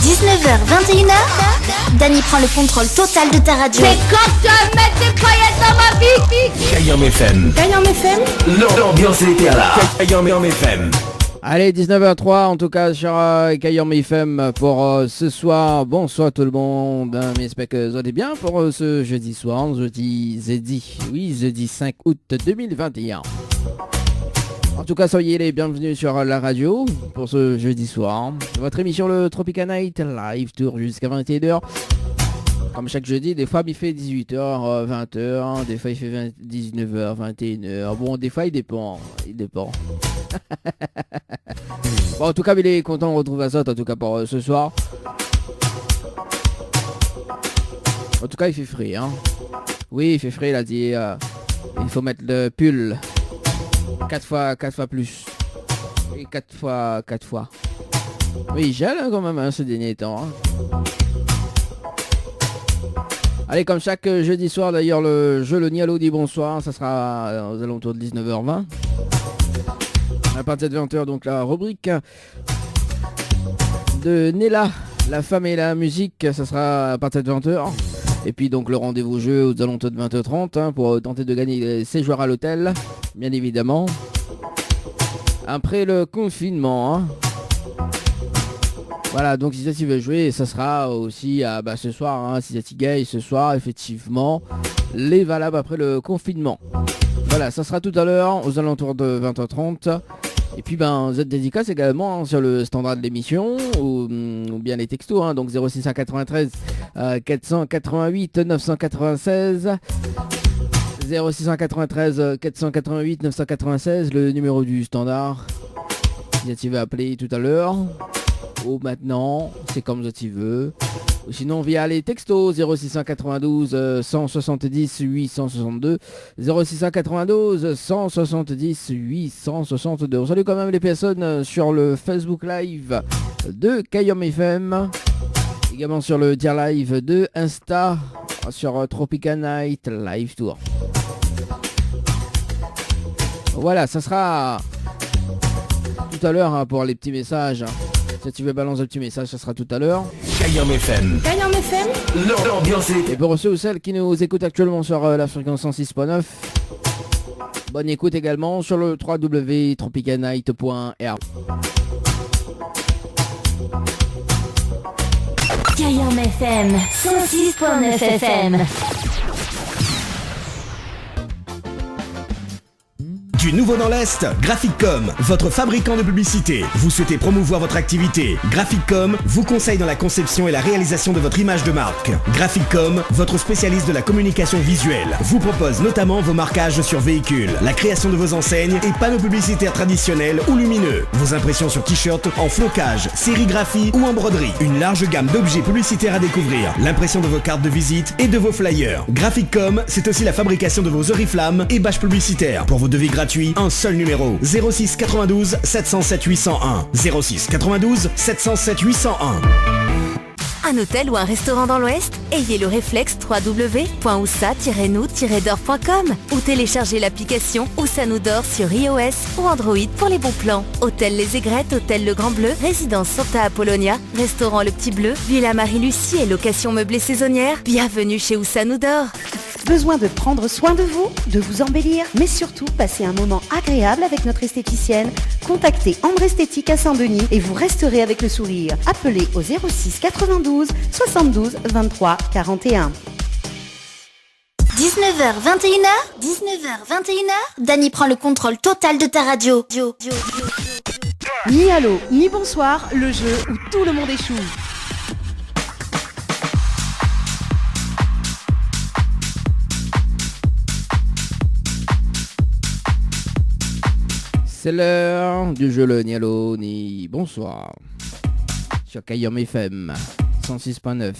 19h, 21h, Dany prend le contrôle total de ta radio. C'est quand tu vas mettre des paillettes dans ma vie. Kayam FM. Kayam FM. L'ambiance était là. Kayam FM. Allez, 19h03 en tout cas sur Kayam FM pour ce soir. Bonsoir tout le monde, j'espère que vous allez bien pour ce jeudi soir, jeudi 5 août 2021. En tout cas, soyez les bienvenus sur la radio pour ce jeudi soir. Votre émission le Tropica Night Live Tour jusqu'à 21h. Comme chaque jeudi, des fois il fait 18h, 20h, des fois il fait 19h, 21h. Bon, des fois il dépend. Bon, en tout cas, il est content de retrouver ça en tout cas pour ce soir. En tout cas, il fait frais, hein. Oui, il fait frais, il a dit. Il faut mettre le pull. 4 fois plus. Et 4 fois. Oui, il gèle hein, quand même hein, ce dernier temps. Hein. Allez, comme chaque jeudi soir, d'ailleurs, le jeu Le Nialo dit bonsoir. Ça sera aux alentours de 19h20. À partir de 20h, donc la rubrique de Nella, la femme et la musique, ça sera à partir de 20h. Et puis donc le rendez-vous jeu aux alentours de 20h30 hein, pour tenter de gagner les séjours à l'hôtel, bien évidemment. Après le confinement. Hein. Voilà, donc si tu veux jouer, ça sera aussi ce soir, hein, si tu gagnes ce soir, effectivement, les valables après le confinement. Voilà, ça sera tout à l'heure aux alentours de 20h30. Et puis vous êtes dédicace également hein, sur le standard de l'émission ou bien les textos, hein, donc 0693 488 996 0693 488 996, le numéro du standard. Si tu veux appeler tout à l'heure ou maintenant, c'est comme tu veux. Ou sinon via les textos 0692 170 862 0692 170 862. On salue quand même les personnes sur le Facebook Live de Kayam FM, également sur le Dear Live de Insta, sur Tropica Night Live Tour. Voilà, ça sera tout à l'heure hein, pour les petits messages. Si tu veux balancer un petit message, ça sera tout à l'heure. Kayam FM. Kayam FM. L'ambiance est... Et pour ceux ou celles qui nous écoutent actuellement sur la fréquence 106.9, bonne écoute également sur le www.tropicanight.r. Kayam FM, 106.9 FM. Du nouveau dans l'Est, Graphicom, votre fabricant de publicité. Vous souhaitez promouvoir votre activité? Graphicom vous conseille dans la conception et la réalisation de votre image de marque. Graphicom, votre spécialiste de la communication visuelle, vous propose notamment vos marquages sur véhicules, la création de vos enseignes et panneaux publicitaires traditionnels ou lumineux, vos impressions sur t-shirts en flocage, sérigraphie ou en broderie, une large gamme d'objets publicitaires à découvrir, l'impression de vos cartes de visite et de vos flyers. Graphicom, c'est aussi la fabrication de vos oriflammes et bâches publicitaires. Pour vos devis gratuits, un seul numéro, 06 92 707 801. 06 92 707 801. Un hôtel ou un restaurant dans l'Ouest? Ayez le réflexe www.oussa-nous-dor.com ou téléchargez l'application Oussa nous dort sur iOS ou Android pour les bons plans. Hôtel Les Aigrettes, Hôtel Le Grand Bleu, Résidence Santa Apollonia, Restaurant Le Petit Bleu, Villa Marie-Lucie et location meublée saisonnière. Bienvenue chez Oussa nous dort. Besoin de prendre soin de vous embellir, mais surtout passer un moment agréable avec notre esthéticienne? Contactez Ambre Esthétique à Saint-Denis et vous resterez avec le sourire. Appelez au 06 92 72 23 41. 19h, 21h, Dany prend le contrôle total de ta radio. Ni allô, ni bonsoir, le jeu où tout le monde échoue. C'est l'heure du jeu Le Nialo ni bonsoir sur Kayam FM 106.9.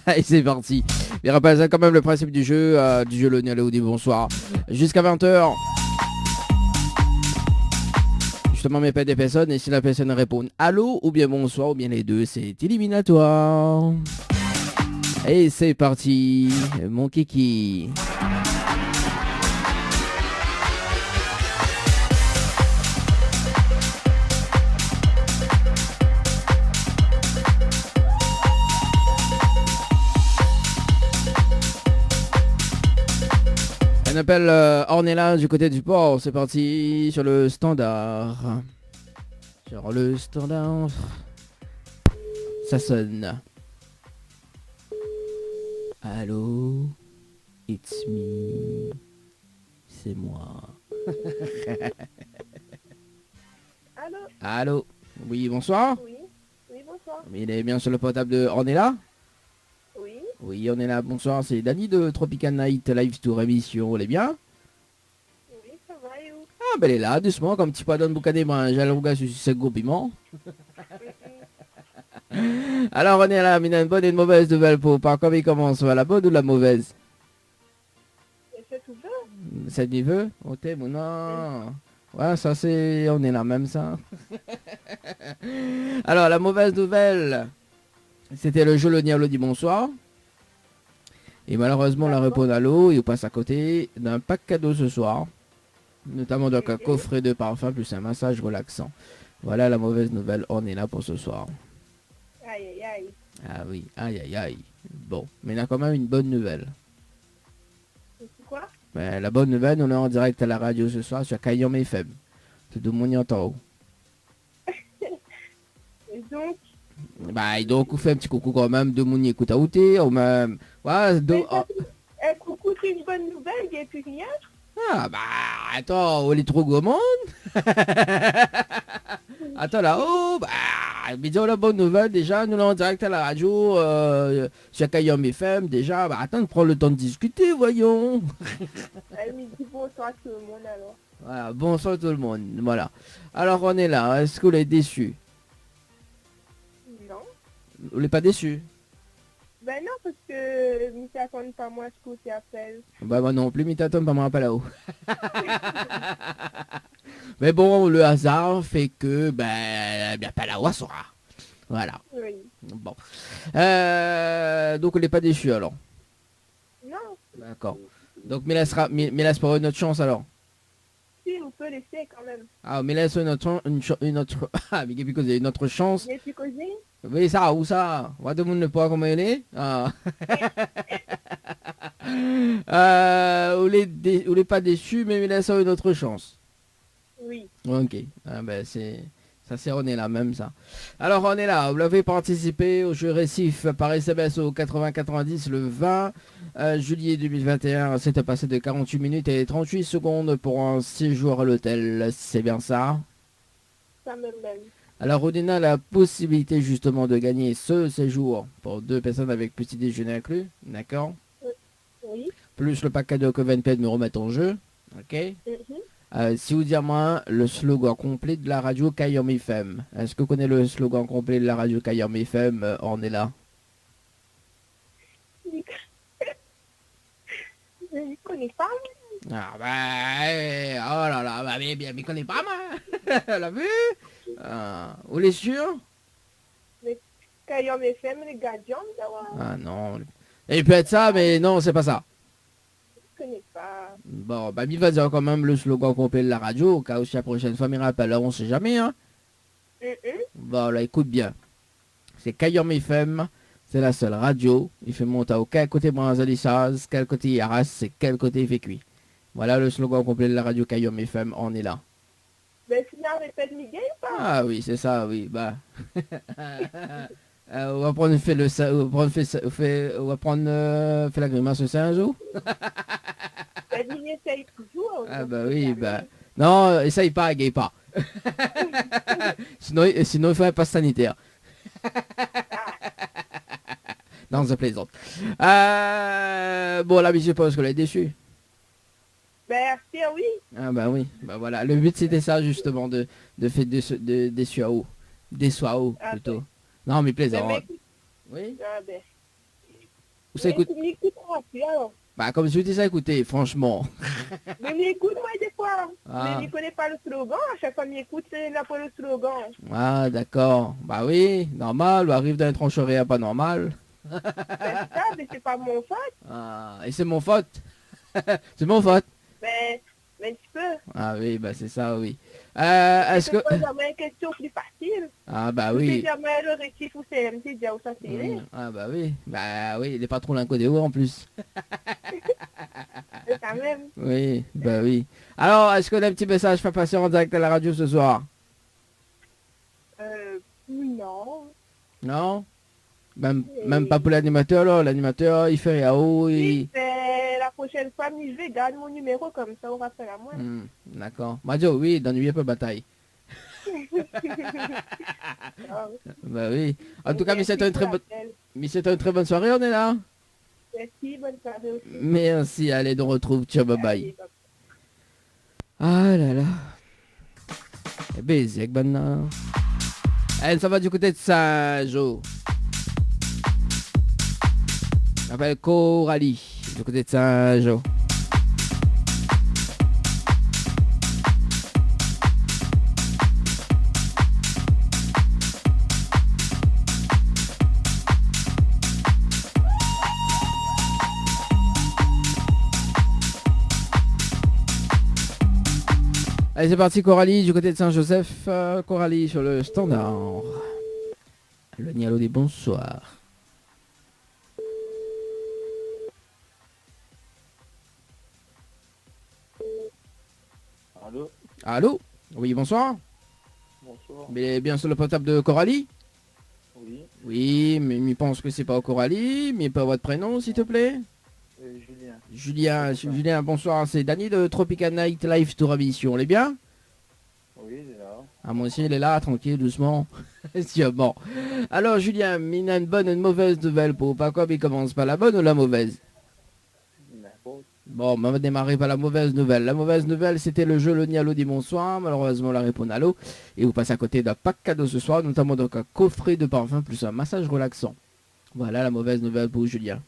Allez, c'est parti. Mais rappelez quand même le principe du jeu Le Nialo ni bonsoir jusqu'à 20h. Justement, mais pas des personnes, et si la personne répond allô ou bien bonsoir ou bien les deux, c'est éliminatoire. Et c'est parti, mon kiki. On appelle Ornella du côté du port. C'est parti sur le standard. Sur le standard. Ça sonne. Allô? It's me. C'est moi. Allô? Allô? Oui, bonsoir. Oui. Oui, bonsoir. Il est bien sur le portable de Ornella? Oui. Oui, on est là. Bonsoir, c'est Dani de Tropical Night Live Tour émission. Elle est bien? Oui, ça va et où? Ah, ben elle est là, doucement, comme petit poisson de boucané, ben, j'ai le regard sur ce gros piment. Alors, on est là, mais il y a une bonne et une mauvaise nouvelle pour pas. Comment il commence? La bonne ou la mauvaise? Et c'est tout bien? C'est niveau? Oh, t'es bon, non. Ouais, ça c'est... On est là même, ça. Alors, la mauvaise nouvelle, c'était le jeu Le Diable dit bonsoir. Et malheureusement, la réponse à l'eau, il passe à côté d'un pack cadeau ce soir. Notamment donc un coffret de parfum plus un massage relaxant. Voilà la mauvaise nouvelle, on est là pour ce soir. Aïe, aïe, aïe. Ah oui, aïe aïe aïe. Bon, mais il y a quand même une bonne nouvelle. C'est quoi? Ben, la bonne nouvelle, on est en direct à la radio ce soir sur Kayom FM. Tout le monde y entend. Et donc? Bah, donc, on fait un petit coucou quand même, de mon écoute à outé, ou même... Ouais, Coucou, c'est une bonne nouvelle, il n'y a plus rien. Ah, bah, attends, on est trop gourmand. Attends là-haut, bah, mais disons la bonne nouvelle, déjà, nous là en direct à la radio, sur Kayom FM, déjà, bah, attends, on prend le temps de discuter, voyons. Midi, bonsoir tout le monde alors. Voilà, bonsoir tout le monde, voilà. Alors, on est là, est-ce que vous êtes déçu? Non. Vous n'êtes pas déçu? Ben non, parce que ne t'attends pas moi ce que tu appelles. Bah, moi non plus, mais t'attends pas moi pas là-haut. Mais bon, le hasard fait que, ben, bien pas là-haut, ça sera. Voilà. Oui. Bon. Donc, on n'est pas déçu alors. Non. D'accord. Donc, mais laisse pas une autre chance alors. Si, on peut laisser quand même. Ah, mais laisse une autre... Ah, mais qu'est-ce que c'est une autre chance? Il y a plus causé? Oui, ça, où ça? On va demander pas comment il est. Ah. On n'est pas déçu, mais laisse une autre chance. Oui. Ok. Ah, ben, c'est... Ça c'est on est là même ça. Alors on est là, vous l'avez participé au jeu récif par SMS au 8090 le 20 juillet 2021. C'était passé de 48 minutes et 38 secondes pour un séjour à l'hôtel. C'est bien ça? Ça me même. Alors on a la possibilité justement de gagner ce séjour pour 2 personnes avec petit déjeuner inclus. D'accord? Oui. Plus le pack cadeau que 20 de me remettre en jeu. Ok? Si vous dites moi le slogan complet de la radio Kayom FM. Est-ce que vous connaissez le slogan complet de la radio Kayom FM? On est là. Je ne connais pas. Ah bah, oh là là, bah bien, mais connais pas moi. L'a vu? Vous l'êtes sûr? Mais Kayom FM, les gardiens, Ah non. Et peut être ça, mais non, c'est pas ça. je ne connais pas. Bon, bah il va dire quand même le slogan complet de la radio, au cas où si la prochaine fois il rappelle, on sait jamais, hein. Bon, là, écoute bien. C'est Kayom FM, c'est la seule radio. Il fait monter au quel côté Branzalissaz, quel côté Arras, c'est quel côté fait cuit. Voilà le slogan complet de la radio Kayom FM, on est là. Ben, sinon, répète Miguel ou pas? Ah oui, c'est ça, oui, bah. On va prendre fait le on va prendre fait la grimace aussi un jour. Ben, il essaye toujours. Ah bah oui, bah. Non, essaye pas, gaye pas. sinon il faut un passe sanitaire. Non, je plaisante. Bon, là, je pense qu'on est déçu. Ben, oui. Ah bah oui, bah voilà. Le but c'était ça justement, de faire des suaos. Des suaos plutôt. Non mais plaisant. Ben, Oui. Ah ben. Vous ça écoute. Bah comme je vous dis ça, écoutez, franchement. Mais m'écoute-moi des fois. Ah. Mais il ne connaît pas le slogan. À chaque fois m'écoute, c'est là pour le slogan. Ah d'accord. Bah oui, normal, arrive d'un trancherie pas normal. Ben, ça, mais c'est pas mon faute. Ah, et c'est mon faute. C'est mon faute. Ben, un petit peu. Ah oui, bah c'est ça, oui. Est-ce que... C'est jamais une question plus facile. Ah bah C'est oui. jamais le récif ou CMT, déjà où ça c'est. Ah bah oui. Bah oui, les patrons l'incodé en plus. Mais quand même. Oui, bah oui. Alors, est-ce qu'on a un petit message à passer en direct à la radio ce soir? Non. Non? Même pas pour l'animateur, là. L'animateur, il fait Yao, Oui, c'est la prochaine fois, mais je vais garder mon numéro comme ça, on va faire à moi. D'accord. Madio, oui, d'ennuyer peu bataille. Ah, Bah oui. En tout cas, mais merci c'est une pour très bonne... l'appel. Mais c'est une très bonne soirée, on est là. Merci, bonne soirée aussi. Merci, allez, on retrouve. Ciao, bye bye. Allez, bye. Ah là là. Eh ben, c'est maintenant. Allez, ça va du côté de Saint-Jo. Je m'appelle Coralie, du côté de Saint-Jo. Allez, c'est parti, Coralie, du côté de Saint-Joseph. Coralie sur le standard. Le Nialo des bonsoirs. Allô? Allô? Oui, bonsoir. Bonsoir. Mais bien sur le portable de Coralie? Oui, Oui, mais il pense que c'est pas Coralie, mais pas votre prénom, s'il te plaît? Julien. Julien, bonsoir, c'est Dany de Tropical Night Live Tour Vision, on est bien? Oui, il est là. Ah, moi aussi, il est là, tranquille, doucement. Bon. Alors, Julien, il a une bonne et une mauvaise nouvelle pour pas quoi, il commence par la bonne ou la mauvaise? Bon, on va démarrer par la mauvaise nouvelle. La mauvaise nouvelle, c'était le jeu Le Nialo dit bonsoir. Malheureusement, la réponse à l'eau. Et vous passez à côté d'un pack cadeau ce soir, notamment donc un coffret de parfum plus un massage relaxant. Voilà la mauvaise nouvelle pour Julien.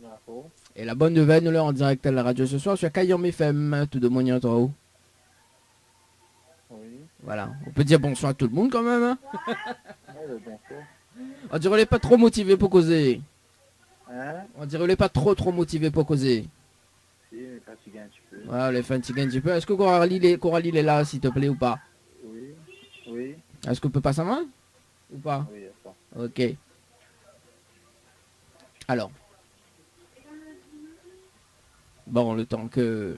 D'accord. Et la bonne nouvelle, nous l'avons en direct à la radio ce soir sur Kayom FM, tout de moyen en haut. Oui. Voilà, on peut dire bonsoir à tout le monde quand même. Hein. Bonsoir. On dirait les pas trop motivés pour causer. Hein? On dirait les pas trop motivés pour causer. Si, mais fatigué un petit peu. Voilà, les fatigués un petit peu. Est-ce que Coralie est là, s'il te plaît, ou pas? Oui. Oui. Est-ce qu'on peut passer sa main? Ou pas? Oui, attends. Ok. Alors. Bon, le temps qu'il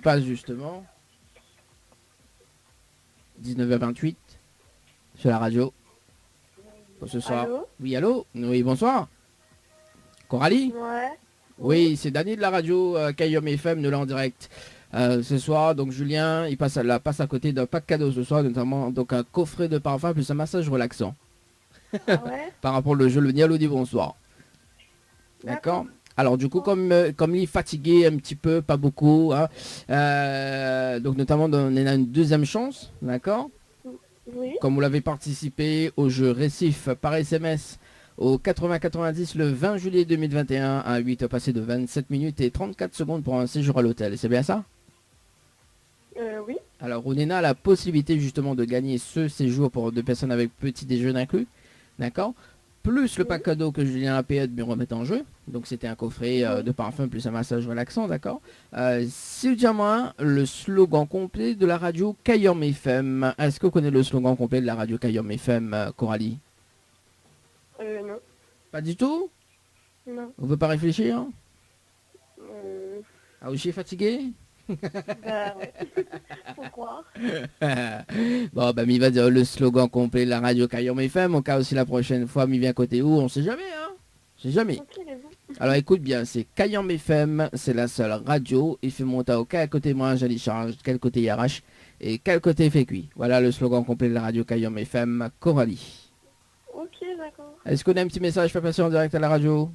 passe justement. 19h28 sur la radio. Pour ce soir. Allô? Oui, allô? Oui, bonsoir. Coralie? Ouais. Oui, c'est Dany de la radio Kayom FM, nous là en direct. Ce soir, donc Julien, il passe à côté d'un pack cadeau ce soir, notamment donc un coffret de parfum plus un massage relaxant. Ah ouais? Par rapport au jeu Le Nialo dit bonsoir. D'accord. Alors du coup, comme il est fatigué un petit peu, pas beaucoup, hein, donc notamment on a une deuxième chance, d'accord? Oui. Comme vous l'avez participé au jeu Récif par SMS au 80-90 le 20 juillet 2021 à 8 passé de 27 minutes et 34 secondes pour un séjour à l'hôtel, c'est bien ça? Oui. Alors Runena a la possibilité justement de gagner ce séjour pour 2 personnes avec petit déjeuner inclus, d'accord? Plus le pack cadeau que Julien Lapéette me remet en jeu. Donc c'était un coffret de parfum plus un massage relaxant, d'accord. Si moi le slogan complet de la radio Kayom FM. Est-ce que vous connaissez le slogan complet de la radio Kayom FM, Coralie? Non. Pas du tout? Non. On veut pas réfléchir? Ah, vous êtes fatigué? Bah ouais. Faut croire. Bon, bah, il va dire le slogan complet de la radio Kayom FM. Au cas aussi la prochaine fois, il vient côté où, on sait jamais, hein. On sait jamais. Alors écoute bien, c'est Kayom FM, c'est la seule radio. Il fait monter au quel côté moi, j'allais charge, quel côté il arrache et quel côté fait cuit. Voilà le slogan complet de la radio Kayom FM, Coralie. Ok, d'accord. Est-ce qu'on a un petit message fait passer en direct à la radio?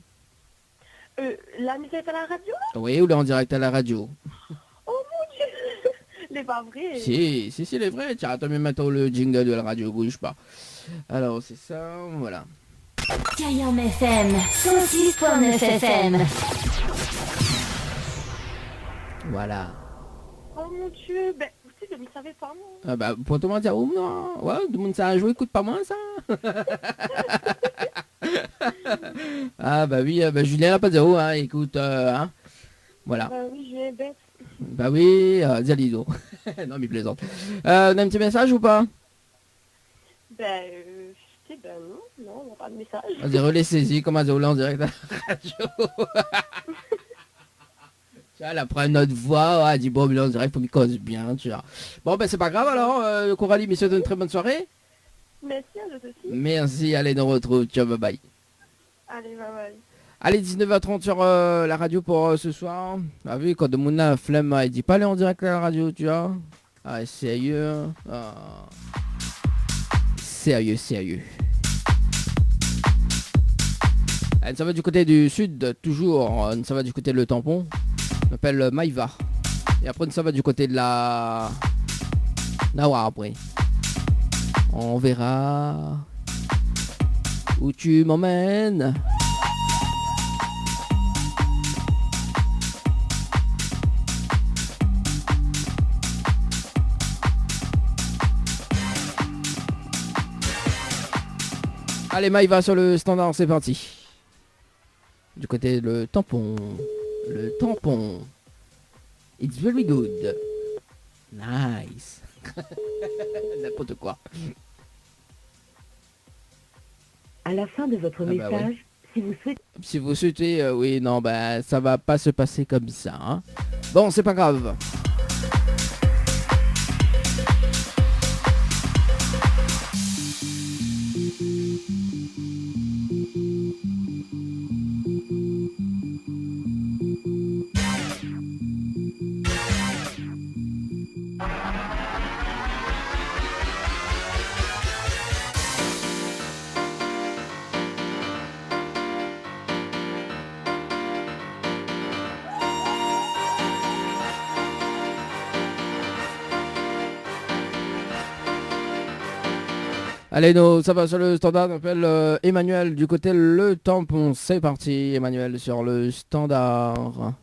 La mise à la radio? Oui, ou là en direct à la radio? Oh mon dieu! C'est pas vrai. Si, c'est vrai. Tiens, attends, mais maintenant le jingle de la radio, bouge pas. Alors, c'est ça, voilà. Kayom FM, 106.9 FM. Voilà. Oh mon dieu, ben, aussi je ne savais pas moi. Ah bah, pour tout le monde dire, oh non, ouais, tout le monde ça a joué, écoute pas moi ça. Ah bah oui, bah, Julien n'a pas de zéro, hein, écoute, hein. Voilà. Bah oui, je vais bête. Bah oui, Zalido. Non mais plaisante. On a un petit message ou pas? Ben, Eh ben non, on n'a pas de message. On dirait les saisies comme un en direct à la radio. Tu vois, elle apprend notre voix, elle dit bon, mais là, on dirait qu'il faut m'y cause bien, tu vois. Bon, ben c'est pas grave alors, Coralie, messieurs, de une très bonne soirée. Merci à vous aussi. Merci, allez, nous retrouve, ciao, bye bye. Allez, bye bye. Allez, 19h30 sur la radio pour ce soir. Ah vu, quand de mon a flemme, il dit pas aller en direct à la radio, tu vois. Ah, sérieux. Ah. Sérieux, sérieux. Allez, ça va du côté du sud, toujours. Ça va du côté le tampon. On m'appelle Maïva. Et après, ça va du côté de la... Nawa, après. On verra où tu m'emmènes. Allez, Maïva sur le standard, c'est parti. Du côté le tampon. Le tampon. It's very good. Nice. N'importe quoi. À la fin de votre Ah bah message, si vous souhaitez, oui, non, bah ça va pas se passer comme ça. Hein. Bon, c'est pas grave. Allez, ça va sur le standard, on appelle Emmanuel du côté le tampon. C'est parti, Emmanuel sur le standard.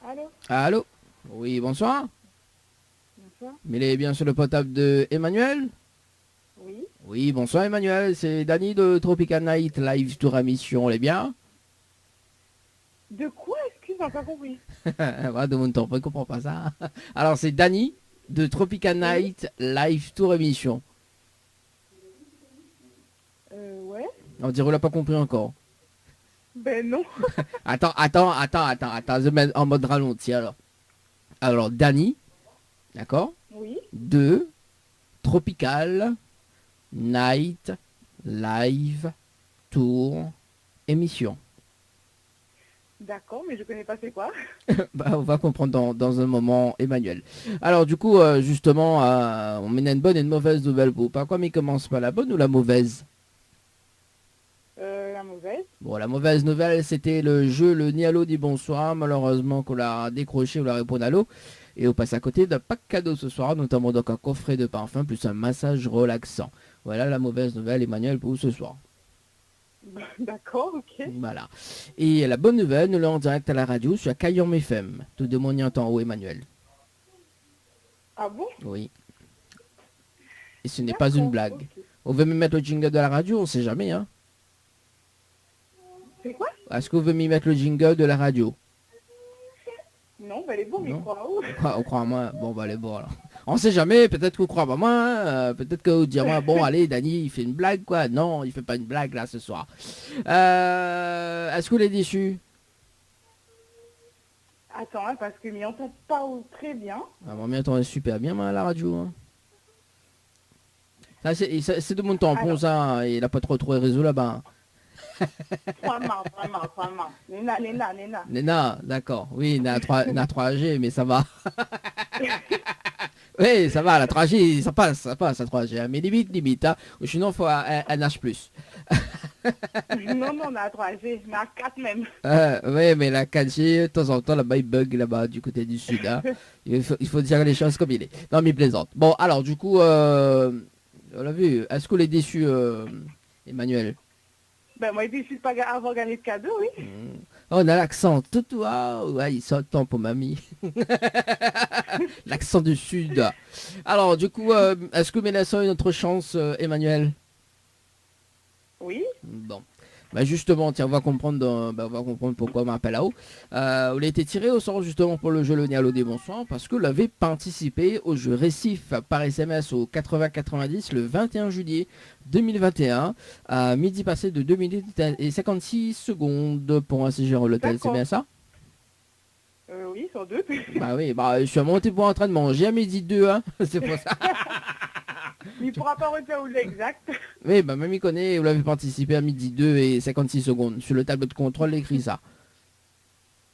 Allô? Allô? Oui, bonsoir. Bonsoir. Mais il est bien sur le portable de Emmanuel? Oui. Oui, bonsoir Emmanuel, c'est Dany de Tropical Night Live Tour à Mission, elle est bien? De quoi? Excuse, j'ai pas compris. Ouais, de mon temps, on ne comprend pas ça. Alors c'est Dany de Tropical Night Live Tour à Mission. Ouais. On dirait qu'on l'a pas compris encore. Ben non. Attends, je mets en mode ralenti alors. Alors Dany, d'accord? Oui. De Tropical Night Live Tour Émission. D'accord, mais je connais pas c'est quoi. Bah, on va comprendre dans un moment, Emmanuel. Alors du coup, justement, on mène une bonne et une mauvaise nouvelle pour. Par quoi, mais commence pas la bonne ou la mauvaise? La mauvaise. Bon, la mauvaise nouvelle, c'était le jeu Le Nialo dit bonsoir. Malheureusement, qu'on l'a décroché ou l'a répondu à l'eau. Et on passe à côté d'un pack cadeau ce soir, notamment donc un coffret de parfum plus un massage relaxant. Voilà la mauvaise nouvelle, Emmanuel, pour ce soir. D'accord, ok. Voilà. Et la bonne nouvelle, nous l'avons en direct à la radio sur Kayom FM. Tout de mon en haut, Emmanuel. Ah bon? Oui. Et ce n'est pas une blague. Okay. On veut me mettre le jingle de la radio, on sait jamais, hein. C'est quoi? Est-ce que vous voulez m'y mettre le jingle de la radio? Non, bah elle est bon, mais Non. crois où? On croit à moi. Bon, bah, elle est bon, alors. On sait jamais, peut-être que vous croyez pas moi, hein, peut-être que vous direz, bon, allez, Dany, il fait une blague, quoi. Non, il fait pas une blague, là, ce soir. Est-ce que vous l'êtes déçu? Attends, hein, parce que m'y entend pas très bien. Ah, moi, m'y entend super bien, moi, à la radio, hein. Ça, c'est de mon tampon, Alors. ça, hein, il a pas trop les réseaux là-bas. Vraiment. Néna. Néna, d'accord. Oui, na 3G, mais ça va. Oui, ça va, la 3G, ça passe, la 3G. Hein. Mais limite, hein. Sinon, il faut un H+. Non, on a 3G, mais à 4 même. Oui, mais la 4G, de temps en temps, là-bas, il bug, là-bas, du côté du sud. Hein. Il faut dire les choses comme il est. Non, mais il plaisante. Bon, alors, du coup, on l'a vu. Est-ce qu'on est déçu, Emmanuel? Ben, moi, je suis pas avoir gagné de cadeau, oui. Oh, on a l'accent tout, ouais, il sort temps pour mamie. L'accent du sud. Alors, du coup, est-ce que Mélissa a une autre chance, Emmanuel? Oui. Bon. Bah justement, tiens, on va comprendre pourquoi on m'appelle là-haut. On a été tiré au sort justement pour le jeu Le Nialo des Bonsoirs parce que l'avait participé au jeu Récif par SMS au 80-90 le 21 juillet 2021 à midi passé de 2 minutes et 56 secondes pour un séjour à l'hôtel. C'est bien ça? Oui, sans doute. Bah oui, bah je suis monté pour en train de manger à midi 2, hein. C'est pour ça. Il ne pourra pas retenir où l'exact. Oui, bah même il connaît, vous l'avez participé à midi 2 et 56 secondes. Sur le tableau de contrôle, il écrit ça.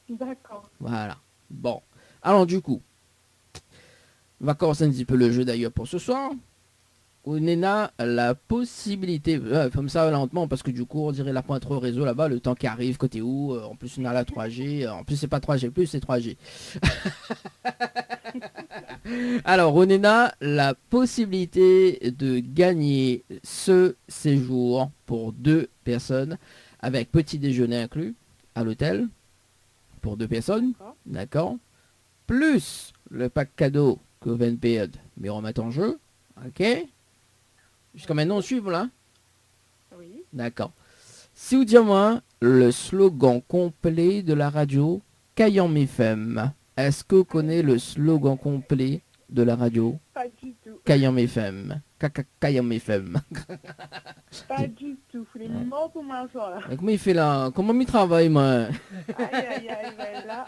D'accord. Voilà. Bon. Alors du coup, on va commencer un petit peu le jeu d'ailleurs pour ce soir. On a la possibilité, comme ça lentement, parce que du coup on dirait la pointe au réseau là-bas, le temps qui arrive, côté où, en plus on a la 3G, en plus c'est pas 3G+, c'est 3G. Alors on a la possibilité de gagner ce séjour pour 2 personnes, avec petit déjeuner inclus, à l'hôtel, pour 2 personnes, d'accord, plus le pack cadeau que VNP mais remettre en jeu, ok. Jusqu'à maintenant, on suit, là? Oui. D'accord. Si vous dites moi le slogan complet de la radio Kayam FM, est-ce que vous connaissez le slogan complet de la radio Pas du tout. Kayam FM? Kayam FM. Pas du tout. Les mots pour moi, ça, là. Comment il fait là? Comment il travaille, moi? Aïe, ben là.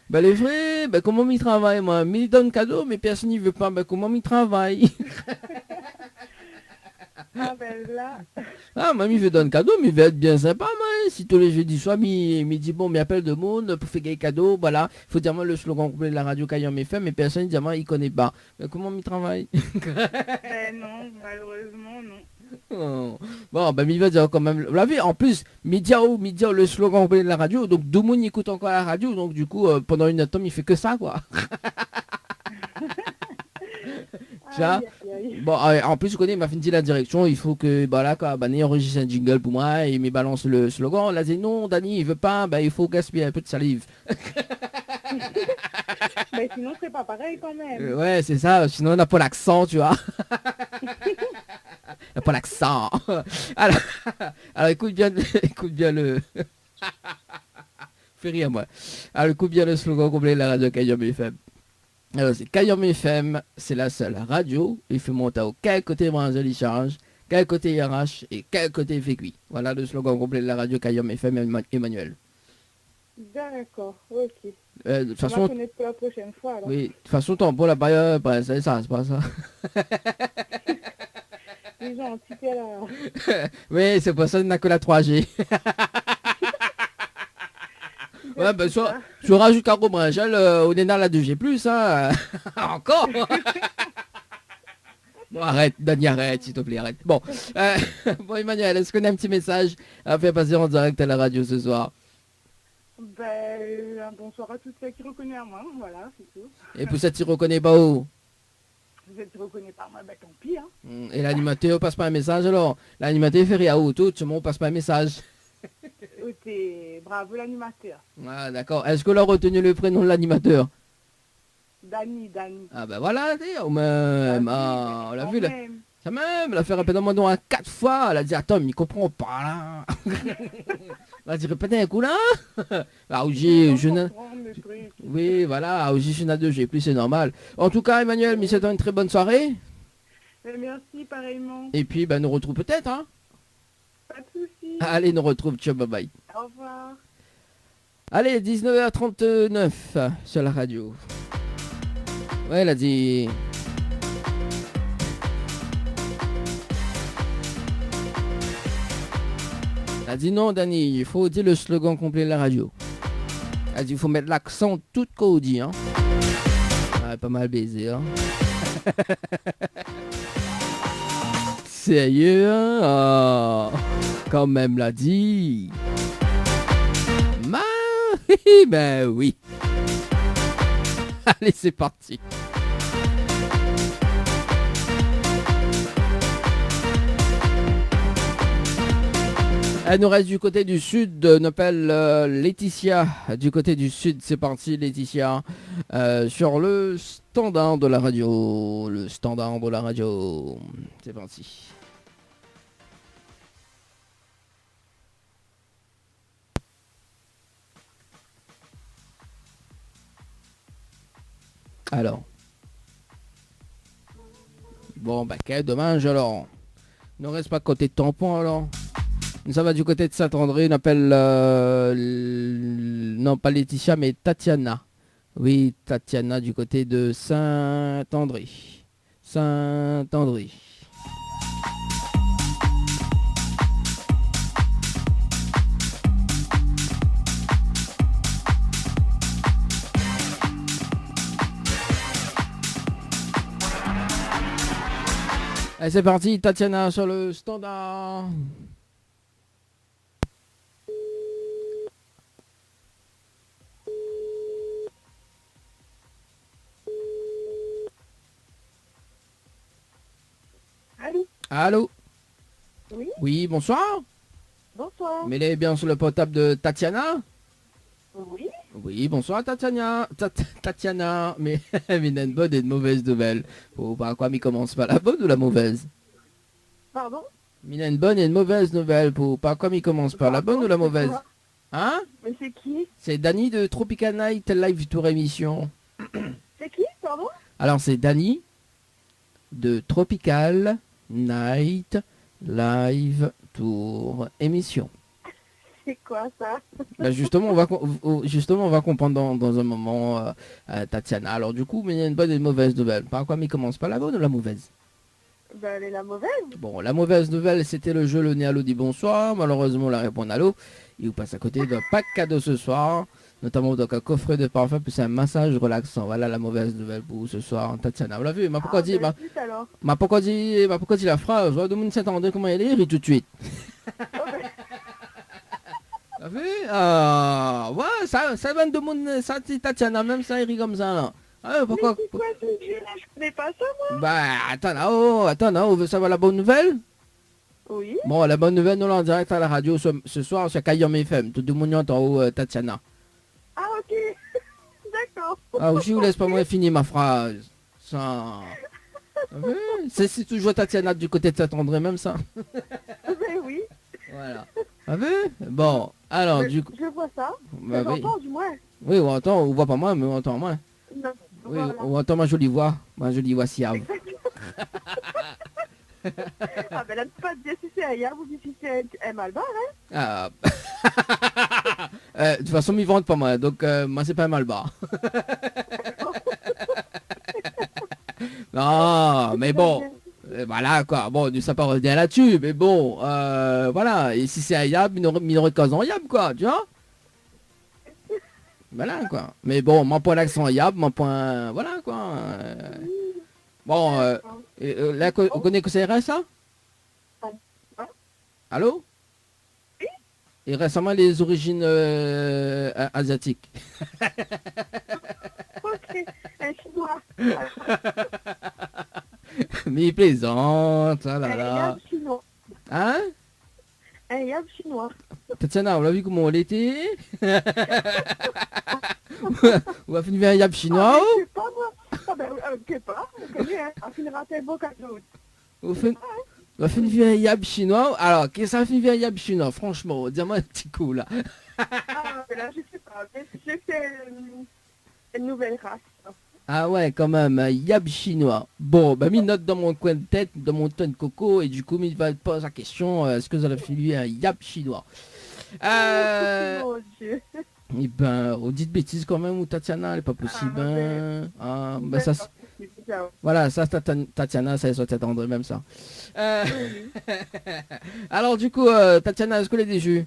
Ben les vrais, ben comment il travaille, moi? Il donne cadeau, mais personne n'y veut pas. Ben comment il travaille? Ah ben là. Ah, mamie veut donner cadeau, mais il veut être bien sympa, moi. Si tous les jeudis soirs, il dit bon, mais appelle de monde pour faire des cadeaux, voilà. Il faut dire moi le slogan complet de la radio Kayam FM, mais personne dit moi il connaît pas. Mais comment il travaille? Ben non, malheureusement non. Oh. Bon, ben il va dire quand même. Vous l'avez en plus, Midiao, le slogan complet de la radio, donc tout le monde écoute encore la radio, donc du coup pendant une heure, il fait que ça, quoi. Ça. Bon, en plus, je connais, il m'a dit la direction, il faut que, bah là, quoi, bah, enregistre un jingle pour moi, et il me balance le slogan. Là, dit non, Dani, il veut pas, bah, il faut gaspiller un peu de salive. Mais sinon, c'est pas pareil quand même. Ouais, c'est ça, sinon, on n'a pas l'accent, tu vois. On n'a pas l'accent. Alors, écoute bien le... Fais rire, moi. Alors, écoute bien le slogan complet de la radio Kayam FM. Alors c'est Kayam FM, c'est la seule radio, il faut monter au quel côté Branzel il charge, quel côté RH et quel côté fait cuit. Voilà le slogan complet de la radio Kayam FM Emmanuel. D'accord, ok. De toute façon, on va connaître pour la prochaine fois alors. Oui, de toute façon ton pour la période, bah, c'est ça, c'est pas ça. Les gens, t'es là. Oui, c'est pour ça qu'on n'a que la 3G. Ouais, ben soit je rajoute Caro Bringel, on est dans la 2G+, hein. Encore. Bon, arrête, Dani, arrête, s'il te plaît, arrête. Bon, bon Emmanuel, est-ce qu'on a un petit message à faire passer en direct à la radio ce soir? Ben, un bonsoir à tous ceux qui reconnaissent à moi, voilà, c'est tout. Et pour ça, tu reconnais pas où? Vous êtes reconnu par moi, ben tant pis, hein. Et l'animateur passe pas un message alors? L'animateur fait rien tout le monde passe pas un message. T'es bravo l'animateur. Ah d'accord. Est-ce que l'on a retenu le prénom de l'animateur? Dani. Ah ben voilà, on l'a vu là. Ça même, elle a fait répéter mon nom 4 fois. Elle a dit attends, mais il comprend pas là. Elle a dit répétez un coup là. Ah oui, oui, voilà, aussi je n'ai 2G+, c'est normal. En tout cas, Emmanuel, mais c'est une très bonne soirée. Merci, pareillement. Et puis, ben, nous retrouve peut-être, hein. Pas de soucis. Allez, nous retrouve, ciao, bye bye. Au revoir. Allez, 19h39 sur la radio. Ouais, elle a dit... Elle a dit non, Dani, il faut dire le slogan complet de la radio. Elle a dit il faut mettre l'accent tout qu'on dit, hein. Ouais, pas mal baisé, hein. Sérieux, hein? Oh, quand même l'a dit. Ben oui. Allez, c'est parti. Elle nous reste du côté du sud, on appelle Laetitia. Du côté du sud, c'est parti Laetitia. Sur le standard de la radio. Le standard de la radio. C'est parti. Alors. Bon, bah, quel dommage, alors. Ne reste pas côté de tampon, alors. Ça va du côté de Saint-André, on appelle... non, pas Laetitia, mais Tatiana. Oui, Tatiana du côté de Saint-André. Saint-André. Allez, c'est parti, Tatiana sur le standard. Allô? Allô? Oui? Oui, bonsoir. Bonsoir. Mais elle est bien sur le portable de Tatiana? Oui? Oui, bonsoir Tatiana. Tatiana, mais il y a une bonne et une mauvaise nouvelle. Par quoi, mais commence par la bonne ou la mauvaise? Pardon? Il y a une bonne et une mauvaise nouvelle. Par quoi, il commence par la bonne ou la mauvaise? Hein? Mais c'est qui? C'est Dani de Tropical Night Live Tour Émission. C'est qui, pardon? Alors c'est Dani de Tropical Night Live Tour Émission. C'est quoi ça? Bah justement, on va comprendre dans un moment, Tatiana. Alors du coup, mais il y a une bonne et une mauvaise nouvelle. Par quoi, mais commence par la bonne ou la mauvaise? Ben, elle est la mauvaise. Bon, la mauvaise nouvelle, c'était le jeu Le Nez Allô dit bonsoir. Malheureusement, la réponse allô. Il vous passe à côté d'un pack cadeau ce soir. Notamment donc un coffret de parfum plus un massage relaxant. Voilà la mauvaise nouvelle pour vous ce soir, Tatiana. Vous l'avez vu, m'a pourquoi dit, m'a pourquoi dit la phrase. Je vois de monde s'attendait comment elle est, rit tout de suite. T'as vu? Ouais, ça vient de monde, ça dit Tatiana, même ça il rit comme ça là. Ah, pourquoi? Mais c'est quoi ce jeu-là? Je connais pas ça, moi. Bah, attends là, on veut savoir la bonne nouvelle? Oui. Bon, la bonne nouvelle, nous l'en direct à la radio ce soir sur Kayom FM. Tout le monde entend où, Tatiana. Ah, ok. D'accord. Ah, je vous laisse pas moi finir ma phrase. Ça... C'est toujours Tatiana du côté de Saint-André, même ça. Ben oui. Voilà. Ah vu? Bon, alors du coup... Je vois ça. Bah, oui. J'entends du moins. Oui, on entend, on voit pas moi, mais on entend moi. Non. Oui, Voilà. on entend ma jolie voix. Ma jolie voix si grave. Ah, ben là, pas dire si c'est Aya ou si c'est Malbar, hein. Ah. De toute façon, ils vendent pas moi, donc moi c'est pas mal bas. Non, mais bon, voilà quoi. Bon, ça part revenir là-dessus, mais bon, voilà. Et si c'est Ayab, il n'aurait qu'un Yab, quoi, tu vois. Voilà quoi. Mais bon, mon point l'accent Ayab, mon point, voilà quoi. Bon, là, on connaît que c'est ça? Allô? Et récemment les origines asiatiques. Ok, un chinois. Mais il plaisante, ah là Un là. yab chinois. Hein? Un yab chinois. Tatiana, on l'a vu comment on l'était? On va finir un yab chinois? Je sais pas, moi. Ah ben, je sais pas. On connaît, hein. On finira tellement qu'à d'autres. On va finir un yab chinois. Alors, qu'est-ce que ça finit un yab chinois? Franchement, dis-moi un petit coup là. Ah, mais là, je sais pas. Mais je sais que c'est une nouvelle race. Ah ouais, quand même, un yab chinois. Bon, bah, mis note dans mon coin de tête, dans mon tonne de coco, et du coup, il va te poser la question, est-ce que vous allez finir un yab chinois? Mon Dieu. Eh ben, on dit de bêtises quand même, ou Tatiana, elle est pas possible. Hein. Ah, ben ça, voilà, ça, Tatiana, ça est attendre même ça. Alors, du coup, Tatiana, est-ce que est déçue?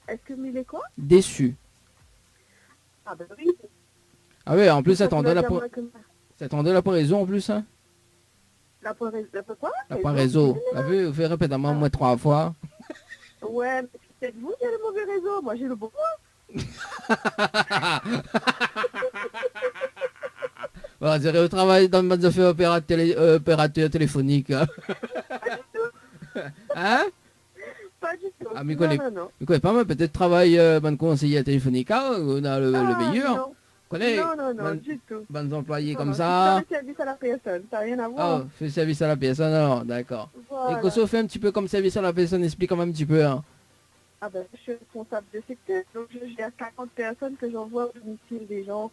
Est-ce que il est quoi? Déçue. Ah ben oui. Ah oui, en plus, ça Pourquoi attendait la raison en plus, hein? La quoi? La réseau. Vous avez fait répéter au moins 3 fois. Ouais, mais c'est vous qui avez le mauvais réseau. Moi, j'ai le bon. Bon, on dirait au travail dans le mode de faire opérateur téléphonique. Hein? Hein? Pas du tout. Ah, mais non. quoi, pas mal, peut-être travail bonne conseiller téléphonique, hein? On a le meilleur. Non. Connais, Non, du tout. Bonnes employés Non, comme non, ça. c'est service à la personne, ça n'a rien à voir. Oh, fait service à la personne, alors, d'accord. Voilà. Et Koso fait un petit peu comme service à la personne, explique quand même un petit peu. Hein. Ah ben, je suis responsable de secteur, donc je gère 40 personnes que j'envoie au domicile des gens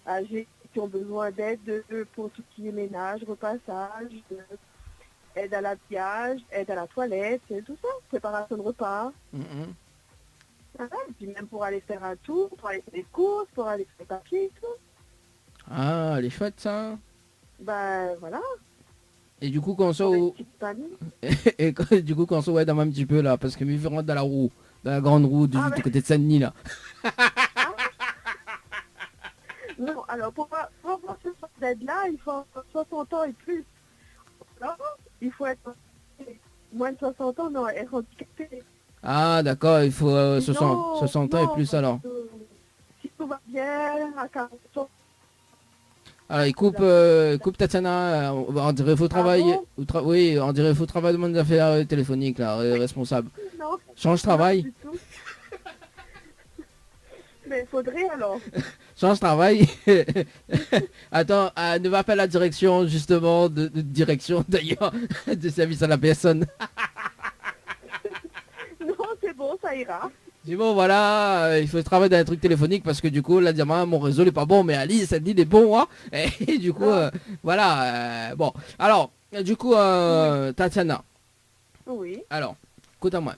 âgés qui ont besoin d'aide pour tout ce qui est ménage, repassage, aide à l'habillage, aide à la toilette, et tout ça, préparation de repas. Mhm. Voilà, et puis même pour aller faire un tour, pour aller faire des courses, pour aller faire des papiers et tout. Ah, elle est chouette ça. Ben voilà. Et du coup, quand on Pour les sort, petites familles. et du coup, quand on sort, ouais, dans un petit peu là, parce que je rentre dans la roue, dans la grande roue du côté de Saint-Denis là. Non, alors pour avoir ce genre d'aide-là, il faut avoir 60 ans et plus. Alors, il faut être moins de 60 ans, non, être handicapé. Ah, d'accord, il faut 60 ans et Non, plus alors. Si tout va bien, à 40 ans. Alors, il coupe Tatiana, on dirait faut travailler. Oui, on dirait faut travailler dans les affaires téléphoniques là, responsable. Non. Change travail. Non, du tout. Mais il faudrait alors. Change travail. Attends, ne va pas à la direction justement de direction d'ailleurs de service à la personne. Non, c'est bon, ça ira. Dis bon voilà, il faut travailler dans un truc téléphonique parce que du coup là diamant mon réseau n'est pas bon mais Alice elle dit il est bon hein. Et du coup voilà bon alors du coup Tatiana. Oui. Alors écoute à moi.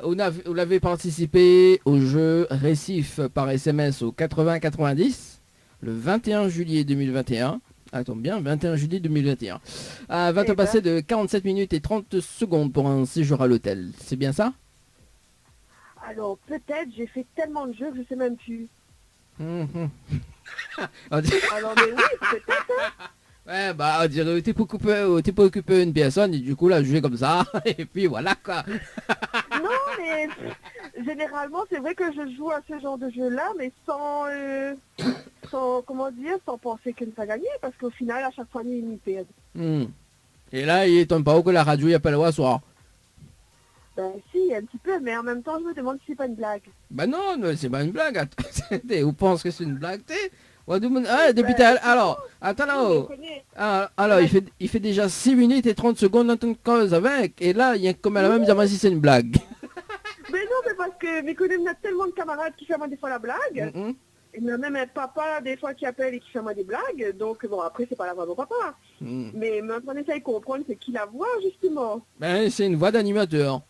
Vous avez participé au jeu Récif par SMS au 80-90 le 21 juillet 2021. Attends bien, 21 juillet 2021. Va te passer de 47 minutes et 30 secondes pour un séjour à l'hôtel. C'est bien ça? Alors peut-être, j'ai fait tellement de jeux que je sais même plus. On dirait- Alors mais oui, peut-être. Hein. Ouais bah on dirait t'es pas occupé une personne et du coup là je vais comme ça et puis voilà quoi. Non mais généralement c'est vrai que je joue à ce genre de jeu-là, mais sans comment dire, sans penser que ça gagnait, parce qu'au final à chaque fois il perd. Et là il étonne pas que la radio y a pas le droit soir. Ben si, un petit peu, mais en même temps je me demande si c'est pas une blague. Bah non, c'est pas une blague. Vous pensez que c'est une blague depuis alors, attends là. Alors, il fait déjà 6 minutes et 30 secondes dans ton cause avec. Et là, il y a comme la même dire si c'est une blague. Mais non, mais parce que mes collègues, on a tellement de camarades qui font moi des fois la blague. Il y a même un papa des fois qui appelle et qui fait moi des blagues. Donc bon, après c'est pas la voix de mon papa. Mais maintenant on essaye de comprendre c'est qui la voix justement. Ben, c'est une voix d'animateur.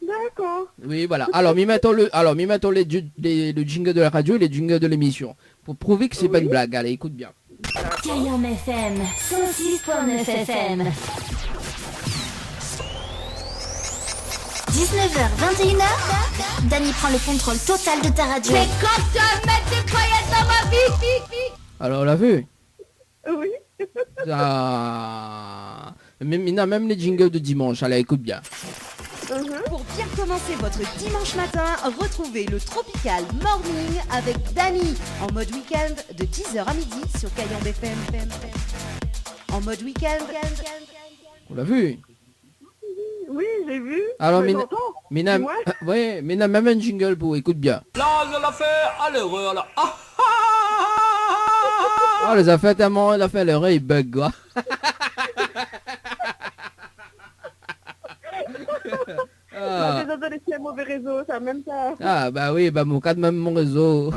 D'accord. Oui, voilà. Alors, mettons le jingle de la radio et les jingles de l'émission. Pour prouver que c'est pas une blague. Allez, écoute bien. Cayenne FM, 106.9 FM. 19h, 21h, Dany prend le contrôle total de ta radio. Mais quand tu vas mettre des paillettes dans ma vie. Alors, on l'a vu. Oui. Ah. Même les jingles de dimanche. Allez, écoute bien. Pour bien commencer votre dimanche matin, retrouvez le Tropical Morning avec Dany en mode week-end de 10h à midi sur Cayenne FM. En mode week-end. On l'a vu. Oui, j'ai vu. Alors, Mina, ouais, Mina, même un jingle pour écoute bien. Là, je l'ai fait à l'heure, là. Oh, les a fait tellement, il a fait l'heure, il bug, quoi. Ah. Désolé, c'est un mauvais réseau, ça même ça. Ah, bah oui, bah mon cas de même mon réseau.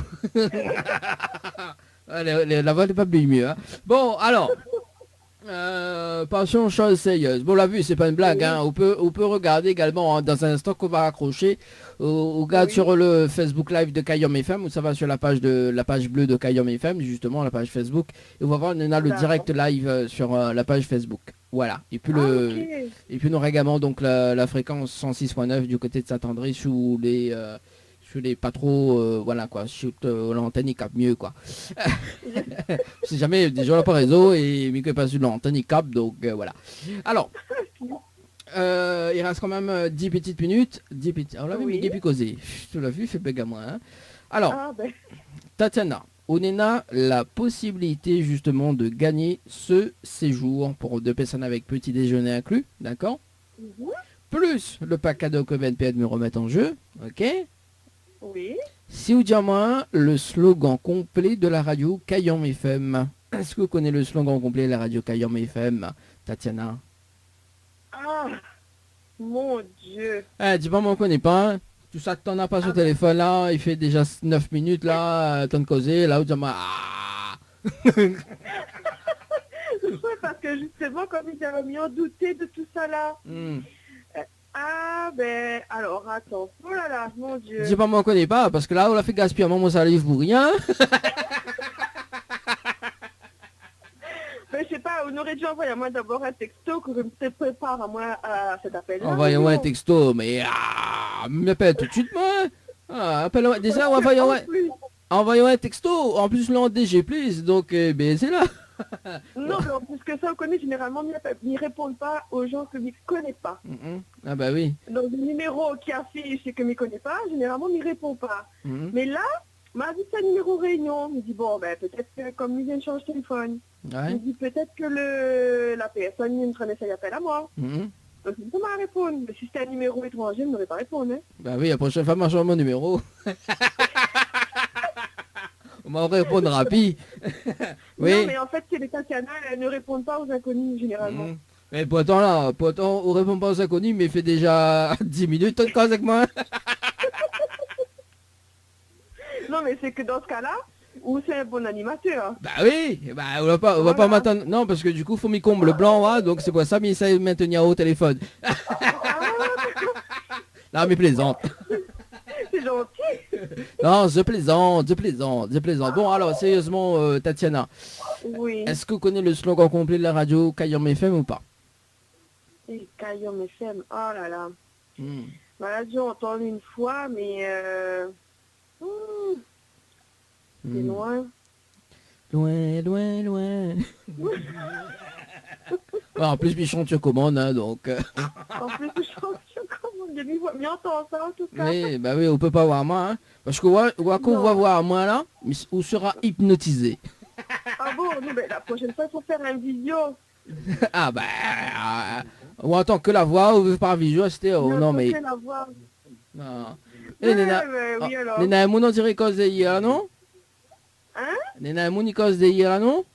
La voix n'est pas bien mieux, hein. Bon, alors. Passons aux choses sérieuses. Bon, la vue, c'est pas une blague, hein. On peut regarder également hein, dans un instant qu'on va raccrocher. On regarde sur le Facebook Live de Cayenne FM, ou ça va sur la page bleue de Cayenne FM, justement, la page Facebook. Et on va voir, on a le direct live sur la page Facebook. Voilà. Et puis et puis nous aura également donc la fréquence 106.9 du côté de Saint-André sous les pas trop voilà quoi, sur l'antenne il capte mieux quoi. Si jamais déjà on n'a pas réseau et Miko est pas sur l'antenne il capte donc voilà. Alors il reste quand même 10 petites minutes. 10 petites. On l'a vu Miko puis causé. Tu l'as vu, fait bug à moi. Hein. Alors Tatiana, on a la possibilité justement de gagner ce séjour pour 2 personnes avec petit déjeuner inclus, d'accord? Plus le pack cadeau que VNPN me remet en jeu, ok? Oui. Si vous dites moi le slogan complet de la radio Cayenne FM. Est-ce que vous connaissez le slogan complet de la radio Cayenne FM, Tatiana? Ah, mon Dieu. Dis-moi, on ne connaît pas. Hein. Tout ça que t'en as pas sur le téléphone là, il fait déjà 9 minutes là, t'en causer, là où tu dis Ouais, parce que justement, comme ils avaient mis en douter de tout ça là. Ah, ben, alors, attends. Oh là là, mon Dieu. Dis pas, moi, on connaît pas, parce que là, on l'a fait gaspiller mon salive pour rien. Ben, je sais pas, on aurait dû envoyer à moi d'abord un texto que je me prépare à moi à cet appel-là. Envoyez-moi un texto, mais m'appelle tout de suite, moi. Appelle-moi. Déjà, envoyez-moi un texto. En plus, là, en DG+, donc, ben, c'est là. Non, mais en plus que ça, on connaît généralement, ils répondent pas aux gens que je ne connais pas. Ah bah oui. Donc, le numéro qui affiche et que je ne connais pas, généralement, il ne répond pas. Mais là, m'a vu un numéro réunion. Il me dit, bon, ben, peut-être que comme il vient de changer de téléphone, il me dit peut-être que la personne vient de prendre un appel à moi. Donc, il m'a répondre. Mais si c'était un numéro étranger, il n'aurait pas répondu. Hein. Bah oui, la prochaine fois, moi, je change mon numéro. On m'en répondre rapide. Oui. Non, mais en fait, c'est les Tatiana, elles ne répondent pas aux inconnus, généralement. Mais pourtant, on répond pas aux inconnus, mais il fait déjà 10 minutes, de cause avec moi. Non, mais c'est que dans ce cas-là, où c'est un bon animateur. Bah oui, bah on va pas m'attendre. Non, parce que du coup, faut m'y comble le blanc, hein, donc c'est pour ça, mais il sait maintenir au téléphone. Non, mais plaisante. C'est gentil. Non, je plaisante. Bon, alors, sérieusement, Tatiana. Oui. Est-ce que vous connaissez le slogan complet de la radio Kayom FM ou pas? Et Kayom FM, oh là là. Ma radio, entendu une fois, mais... c'est loin. Loin. Ouais, en plus, Bichon, tu commandes, hein, donc... En plus, je chante, mais entend ça, en tout cas. Oui, bah oui, on peut pas voir moi, hein. Parce que on va voir moi, là, on sera hypnotisé. Ah bon, non, mais la prochaine fois, il faut faire un visio. Ah bah... ou en tant que la voix, ou par visio, c'était... non, mais... La voix. Non. Oui, alors. Nena, mon nom dirait cause de hier, non? Hein? Nena, mon cause de hier, non?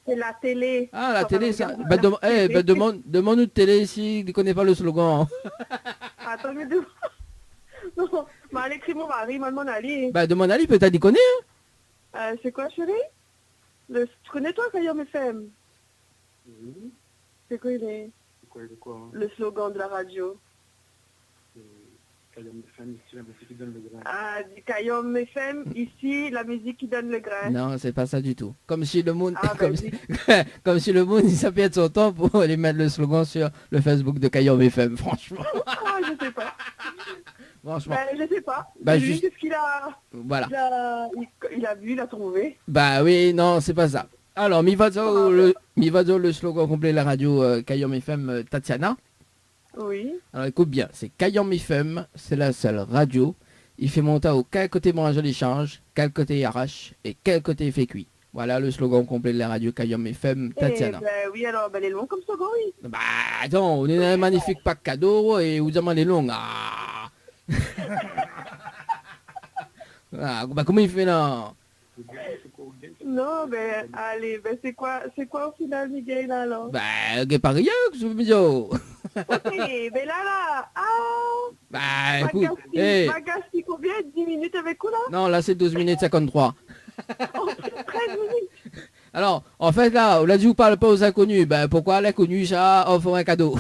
C'est la télé. Ah, la télé, ça. Bah, demande une télé ici, ne connaît pas le slogan. Attends, mais demande. Non, mais elle écrit mon mari, m'a demandé Ali. Bah, demande Ali, peut-être il connaît, hein? C'est quoi, chérie? Tu connais toi, Kayom FM? Oui. C'est quoi, il est? C'est quoi, hein? Le slogan de la radio. Kayom FM, ici, la musique qui donne le grain. Ah, du Kayom FM, ici, la musique qui donne le grain. Non, c'est pas ça du tout. Comme si le monde... Ah, comme, comme si le monde, il s'appelait de son temps pour aller mettre le slogan sur le Facebook de Kayom FM, franchement. Ah, je sais pas. Franchement. Ben, je sais pas. Bah, lui, juste... qu'est-ce qu'il a... Voilà. Il a vu, il a trouvé. Bah oui, non, c'est pas ça. Alors, mi va dire le slogan complet de la radio Kayom FM Tatiana. Oui. Alors écoute bien, c'est Kayom FM, c'est la seule radio. Il fait monter au quel côté branche l'échange, quel côté arrache et quel côté fait cuit. Voilà le slogan complet de la radio Kayom FM Tatiana. Ben oui, alors, ben, elle est longue comme slogan, oui. Bah attends, on est un magnifique pack cadeau et vous demandez long. Ah. Ah, bah comment il fait là? Non, ben, allez, ben, c'est quoi au final, Miguel, là, alors? Bah, c'est pas rien que je veux me dire. Ok, ben là, ah. Bah, écoute, hey. Magasti, combien? 10 minutes avec quoi, là? Non, là, c'est 12 minutes 53. Oh, 13 minutes. Alors, en fait, là, on a dit vous parle pas aux inconnus. Ben, pourquoi l'inconnu, ça offre un cadeau?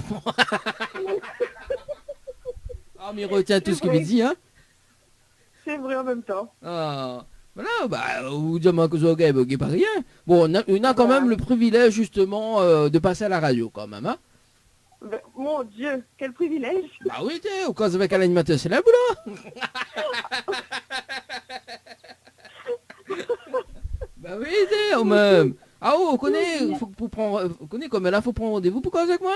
Ah, mais il retient tout ce qu'il me dit, hein? C'est vrai en même temps. Ah, voilà, bah, vous dites que c'est pas rien. Bon, on a quand même le privilège, justement, de passer à la radio, quand même, hein? Ben, mon Dieu, quel privilège. Bah oui, t'es, au cas avec un animateur, c'est la boulot. Bah oui, t'es, on me... Ah oh, on connaît, on connaît comme là, faut prendre rendez-vous pour cause avec moi.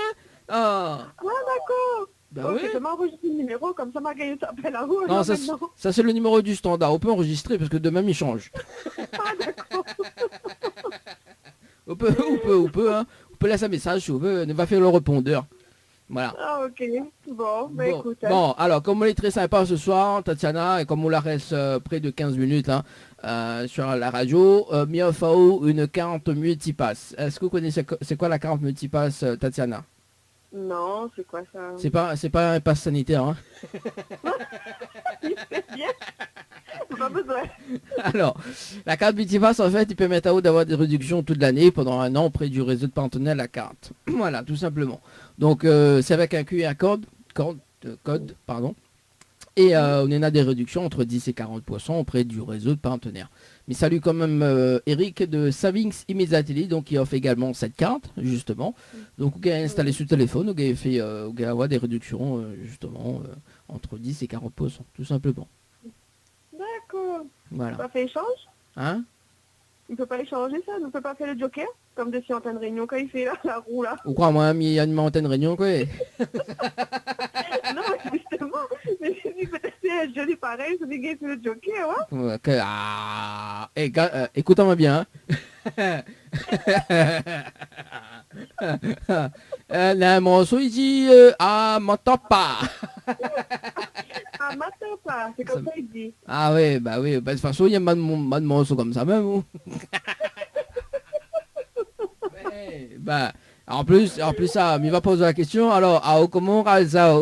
Ah, d'accord. Bah ok, oui. ça m'a enregistré le numéro, comme ça m'a gagné s'appelle à vous. Non, ça c'est le numéro du standard. On peut enregistrer parce que demain il change. Ah d'accord. on peut, hein. On peut laisser un message si on veut. On va faire le répondeur. Voilà. Ah ok. Bon, bah Bon, écoute. bon, alors comme on est très sympa ce soir, Tatiana, et comme on la reste près de 15 minutes hein, sur la radio, Mia Fao, une carte multipass. Est-ce que vous connaissez c'est quoi la carte multipass, Tatiana? Non, c'est quoi ça? C'est pas un pass sanitaire, hein. C'est bien. Pas besoin. Alors, la carte Multipass, en fait, il permet à vous d'avoir des réductions toute l'année pendant un an auprès du réseau de partenaires la carte. Voilà, tout simplement. Donc, c'est avec un QR code, pardon. Et on a des réductions entre 10 et 40% auprès du réseau de partenaires. Mais salut quand même Eric de Savings Immediately, donc qui offre également cette carte, justement. Donc, vous pouvez installer sur le téléphone, vous pouvez avoir des réductions, justement, entre 10 et 40%, tout simplement. D'accord. Voilà. Ça fait échange? Hein? Il ne peut pas échanger ça? On ne peut pas faire le joker? Comme de si en de réunion quand il fait la roue là. Ou quoi, moi, il y a une montagne réunion, quoi. Non, justement. Mais peut-être c'est joli pareil, c'est des gars sur le joker, ouais. Ah, écoute-moi bien. Le morceau, il dit ah, m'entends pas. Ah, m'attends pas, c'est comme ça il dit. Ah oui, bah oui, de toute façon, il y a pas de morceau comme ça même. Ouais, bah, en plus ça, il va poser la question, alors, comment on râle ça?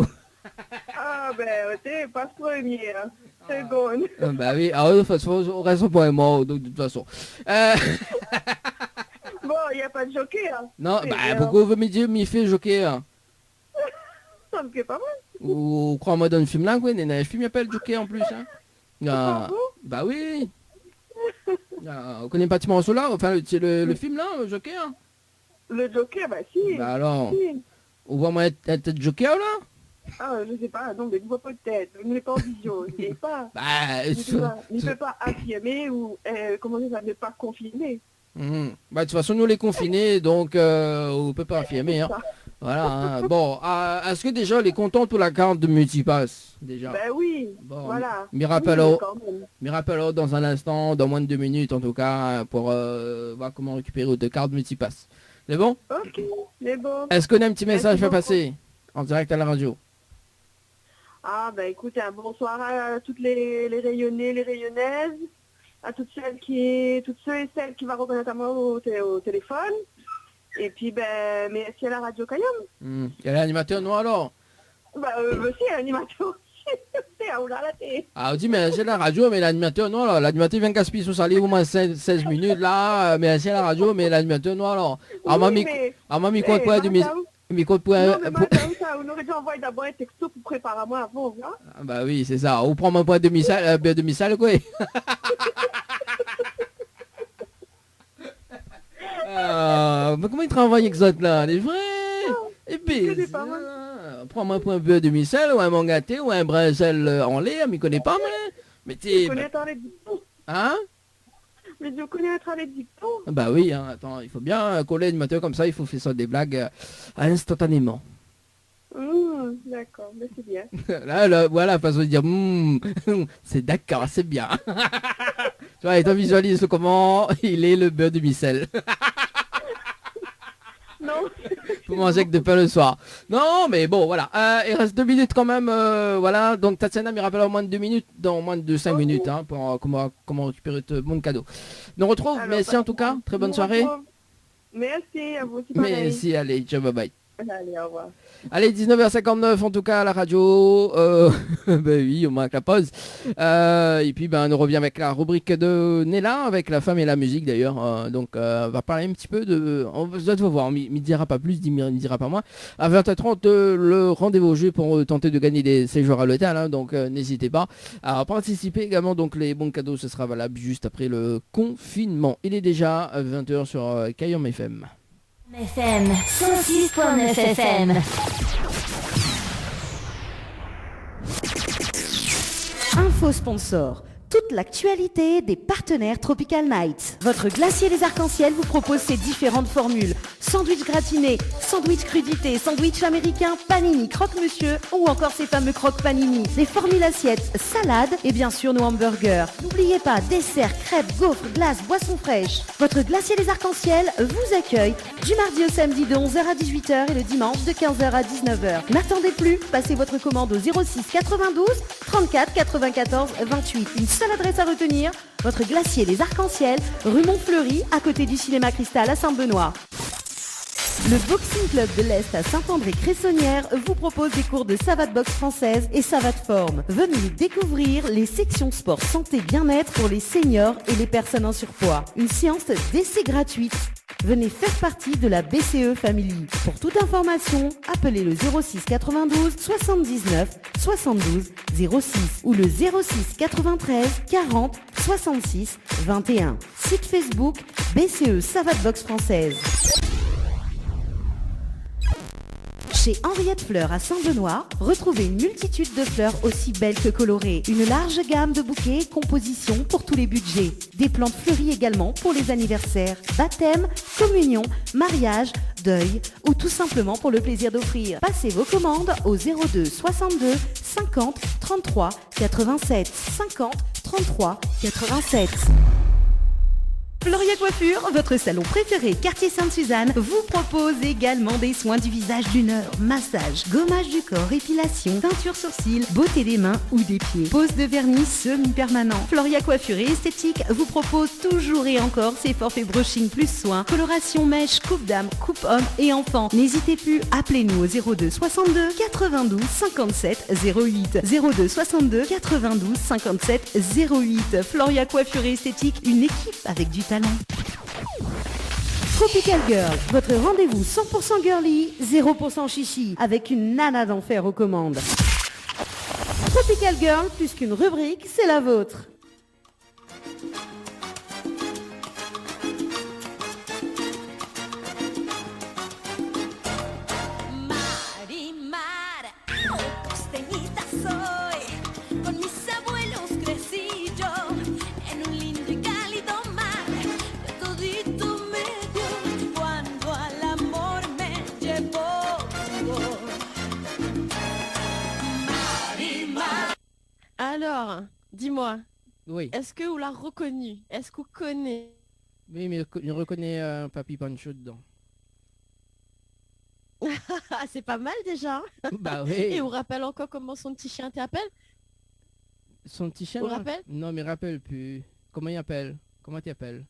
Ah ben, t'es pas premier, hein. Seconde. Bah oui, de toute façon, on reste au point mort, donc de toute façon. Bon, il n'y a pas de joker, hein. Non, bah, pourquoi vous me dire, m'y fait joker? Ça me fait pas mal. Ou crois-moi dans le film là, quoi, il y a un film qui s'appelle Joker en plus, hein. Bah oui. On connaît pas ce morceau là, enfin le film là, Joker. Le Joker, bah si. Bah alors, si. on voit moi être Joker là. Ah, je sais pas, non mais ne vois pas de tête, ne l'est pas en vision, il n'est pas. Bah, il ne peut pas affirmer ou, comment dire, ça ne pas confirmer. Bah de toute façon nous les confinés, donc on peut pas affirmer, hein. Voilà, hein. Bon, est-ce que déjà elle est contente pour la carte de Multipass déjà? Ben oui, bon, voilà. Me rappelle dans un instant, dans moins de 2 minutes en tout cas, pour voir comment récupérer deux cartes Multipass. C'est bon? Ok, c'est bon. Est-ce qu'on a un petit message à passer en direct à la radio? Ah ben écoute, un bonsoir à toutes les rayonnés, les rayonnaises, à toutes ceux et celles qui vont reconnaître à moi au téléphone. Et puis, ben, merci à la radio Kayam. Il y a l'animateur noir alors? Bah, aussi, l'animateur aussi. C'est à la télé. Ah, on dit, mais c'est la radio, mais l'animateur noir alors. L'animateur vient gaspiller sur sa livre au moins 16 minutes là. Mais c'est la radio, mais l'animateur noir alors. Ah, mamie, compte pour du micro pour non, mais ça, on aurait dû envoyer d'abord un texto pour préparer à moi avant, hein? Ah, bah oui, c'est ça. On prend mon point demi-salle, quoi. Mais comment il travaille avec ça là? Les vrais? Et puis, prends-moi un point beurre demi-sel ou un mangaté ou un brinzel en lait, mais il connaît pas, mais tu connais les dictons. Hein? Mais je connais les dictons. Bah oui, hein, attends, il faut bien coller l'animateur comme ça, il faut faire ça des blagues instantanément. D'accord, mais c'est bien. Là, voilà, façon de dire, c'est d'accord, c'est bien. Tu vois, et toi visualise comment il est le beurre demi-sel. Non. Faut manger avec de pain le soir. Non, mais bon, voilà. Il reste 2 minutes quand même. Voilà. Donc, Tatiana me rappelle en moins de 2 minutes, dans moins de 5 minutes, hein, pour comment récupérer mon cadeau. Nous retrouve. Alors, merci en tout cas. Très bonne soirée. Merci à vous aussi. Merci. Allez, ciao, bye bye. Allez, au revoir. Allez, 19h59 en tout cas à la radio. Ben oui, on marque la pause. Et puis ben on revient avec la rubrique de Nella, avec la femme et la musique d'ailleurs. Donc on va parler un petit peu de... On va voir, il ne dira pas plus, il ne dira pas moins. À 20h30, le rendez-vous au jeu pour tenter de gagner des séjours à l'hôtel. Hein, donc n'hésitez pas à participer également. Donc les bons cadeaux, ce sera valable juste après le confinement. Il est déjà 20h sur Kayam FM. FM 106.9 FM. Info sponsor. Toute l'actualité des partenaires Tropical Nights. Votre glacier des arcs-en-ciel vous propose ses différentes formules. Sandwich gratiné, sandwich crudité, sandwich américain, panini, croque-monsieur ou encore ces fameux croque-panini. Les formules assiettes, salades et bien sûr nos hamburgers. N'oubliez pas, dessert, crêpes, gaufres, glaces, boissons fraîches. Votre glacier des arcs-en-ciel vous accueille du mardi au samedi de 11h à 18h et le dimanche de 15h à 19h. N'attendez plus, passez votre commande au 06 92 34 94 28. Une seule adresse à retenir, votre glacier Les Arcs-en-Ciel, rue Montfleury, à côté du cinéma Cristal à Saint-Benoît. Le Boxing Club de l'Est à Saint-André-Cressonnière vous propose des cours de savate boxe française et savate forme. Venez découvrir les sections sport santé bien-être pour les seniors et les personnes en surpoids. Une séance d'essai gratuite. Venez faire partie de la BCE Family. Pour toute information, appelez le 06 92 79 72 06 ou le 06 93 40 66 21. Site Facebook BCE Savate Boxe Française. Chez Henriette Fleurs à Saint-Benoît, retrouvez une multitude de fleurs aussi belles que colorées. Une large gamme de bouquets et compositions pour tous les budgets. Des plantes fleuries également pour les anniversaires, baptêmes, communions, mariages, deuil ou tout simplement pour le plaisir d'offrir. Passez vos commandes au 02 62 50 33 87 50 33 87. Floria Coiffure, votre salon préféré quartier Sainte-Suzanne, vous propose également des soins du visage d'une heure, massage, gommage du corps, épilation, teinture sourcils, beauté des mains ou des pieds, pose de vernis semi-permanent. Floria Coiffure et Esthétique vous propose toujours et encore ses forfaits brushing plus soins, coloration mèche, coupe dame, coupe homme et enfant. N'hésitez plus, appelez-nous au 02 62 92 57 08. 02 62 92 57 08. Floria Coiffure et Esthétique, une équipe avec du talent. Tropical Girl, votre rendez-vous 100% girly, 0% chichi, avec une nana d'enfer aux commandes. Tropical Girl, plus qu'une rubrique, c'est la vôtre. Alors, dis-moi, Oui. est-ce que vous l'a reconnu? Est-ce qu'on connaît? Oui, mais il reconnaît un Papy Pancho dedans. C'est pas mal déjà. Bah oui. Et on rappelle encore comment son petit chien t'appelle? Son petit chien On là rappelle? Non, mais rappelle plus. Comment il appelle? Comment tu appelles?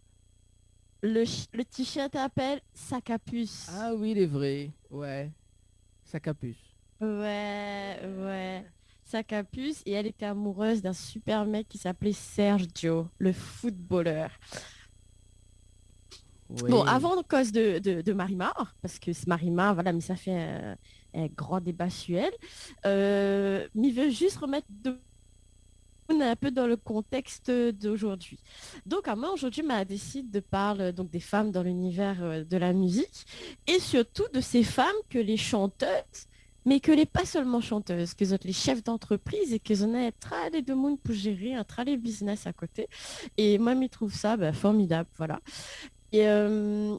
Le petit chien t'appelle sac à puce. Ah oui, il est vrai. Ouais. Sac à puce. Ouais. Sac à puce. Et elle était amoureuse d'un super mec qui s'appelait Sergio, le footballeur. Oui. Bon, avant, cause de Marimar, parce que c'est Marimar, voilà, mais ça fait un grand débat suel. Mais veut juste remettre on est un peu dans le contexte d'aujourd'hui. Donc, moi, aujourd'hui, je décide de parler donc, des femmes dans l'univers de la musique et surtout de ces femmes que les chanteuses, mais que les pas seulement chanteuses, que sont les chefs d'entreprise et que ont un tralé de monde pour gérer un tralé business à côté. Et moi, je trouve ça formidable, voilà. Et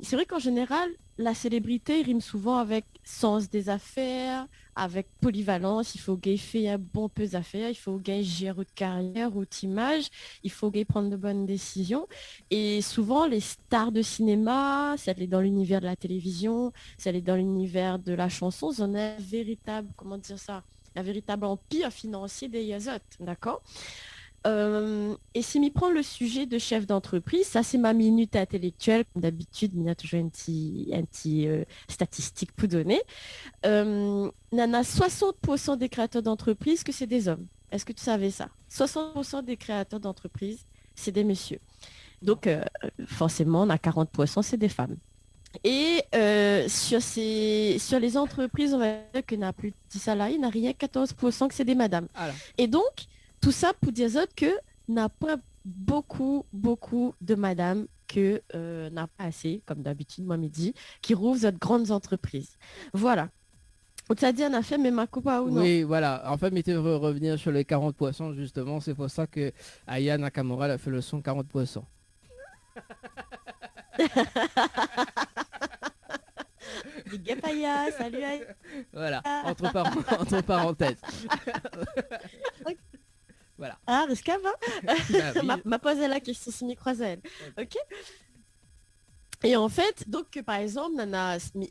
c'est vrai qu'en général, la célébrité rime souvent avec sens des affaires, avec polyvalence. Il faut faire un bon peu d'affaires, il faut gérer de carrière ou d'image, il faut prendre de bonnes décisions. Et souvent, les stars de cinéma, celles dans l'univers de la télévision, celles dans l'univers de la chanson, on a un véritable, comment dire ça, un véritable empire financier des autres, d'accord? Et si m'y prend le sujet de chef d'entreprise, ça c'est ma minute intellectuelle. Comme d'habitude, il y a toujours un petit statistique pour donner. Il y en a 60% des créateurs d'entreprise que c'est des hommes. Est-ce que tu savais ça? 60% des créateurs d'entreprise, c'est des messieurs. Donc, forcément, on a 40%, c'est des femmes. Et sur les entreprises, on va dire qu'il n'y a plus de 10 salariés, il n'y a rien 14% que c'est des madames. Alors. Et donc, tout ça pour dire que n'a pas beaucoup de madames que n'a pas assez, comme d'habitude, moi midi, qui rouvrent de grandes entreprises. Voilà. On t'a dit on a fait mais ma coupa ou non? Oui, voilà. En fait, mais tu veux revenir sur les 40%, justement. C'est pour ça que Aya Nakamura a fait le son 40%. Big up Aya, salut Aya. Voilà, entre parenthèses. Voilà. Ah, risquable, hein? Bah, oui. m'a posé la question si m'y croisait. Ok. Et en fait, donc par exemple,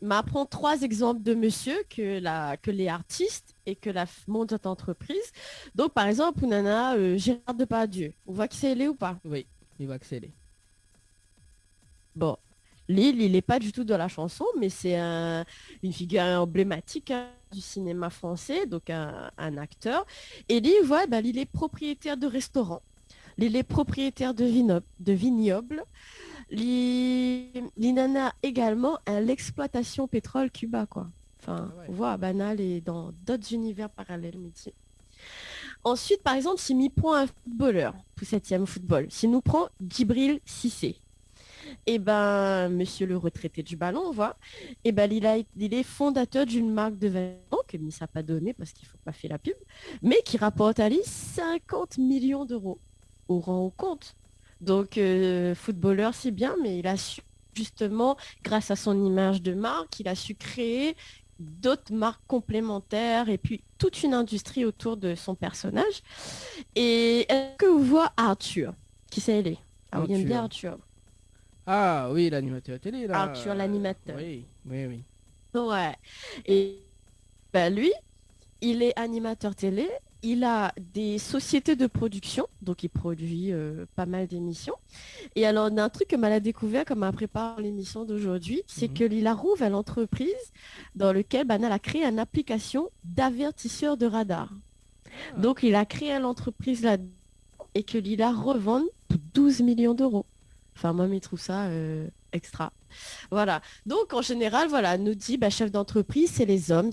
m'apprend 3 exemples de monsieur que les artistes et que la monde d'entreprise. Donc par exemple, on a Gérard Depardieu. On voit que c'est lui ou pas? Oui, il voit que c'est lui. Bon. Lille, il n'est pas du tout dans la chanson, mais c'est une figure emblématique du cinéma français, donc un acteur. Et Lille, il est propriétaire de restaurants. Il est propriétaire de vignobles. Il en a également à l'exploitation pétrole Cuba, quoi. Enfin, on voit Banal est dans d'autres univers parallèles, métiers. Ensuite, par exemple, si m'y prend un footballeur, pour 7e football, si nous prend Djibril Cissé, monsieur le retraité du ballon, on voit, il est fondateur d'une marque de vêtements que ne s'est pas donné parce qu'il ne faut pas faire la pub, mais qui rapporte à lui 50 millions d'euros au rang au compte. Donc, footballeur, c'est bien, mais il a su, justement, grâce à son image de marque, il a su créer d'autres marques complémentaires et puis toute une industrie autour de son personnage. Et est-ce que vous voyez Arthur? Qui c'est il est? Il aime bien Arthur. Ah oui, l'animateur télé là. Arthur l'animateur. Oui. Ouais. Et lui, il est animateur télé. Il a des sociétés de production, donc il produit pas mal d'émissions. Et alors, on a un truc que m'a découvert, comme m'a préparé l'émission d'aujourd'hui, c'est que il a rouvert l'entreprise dans lequel Banal a créé une application d'avertisseur de radar. Donc, il a créé l'entreprise là et que il a revendre pour 12 millions d'euros. Enfin, moi, je trouve ça extra. Voilà. Donc, en général, nous dit, chef d'entreprise, c'est les hommes.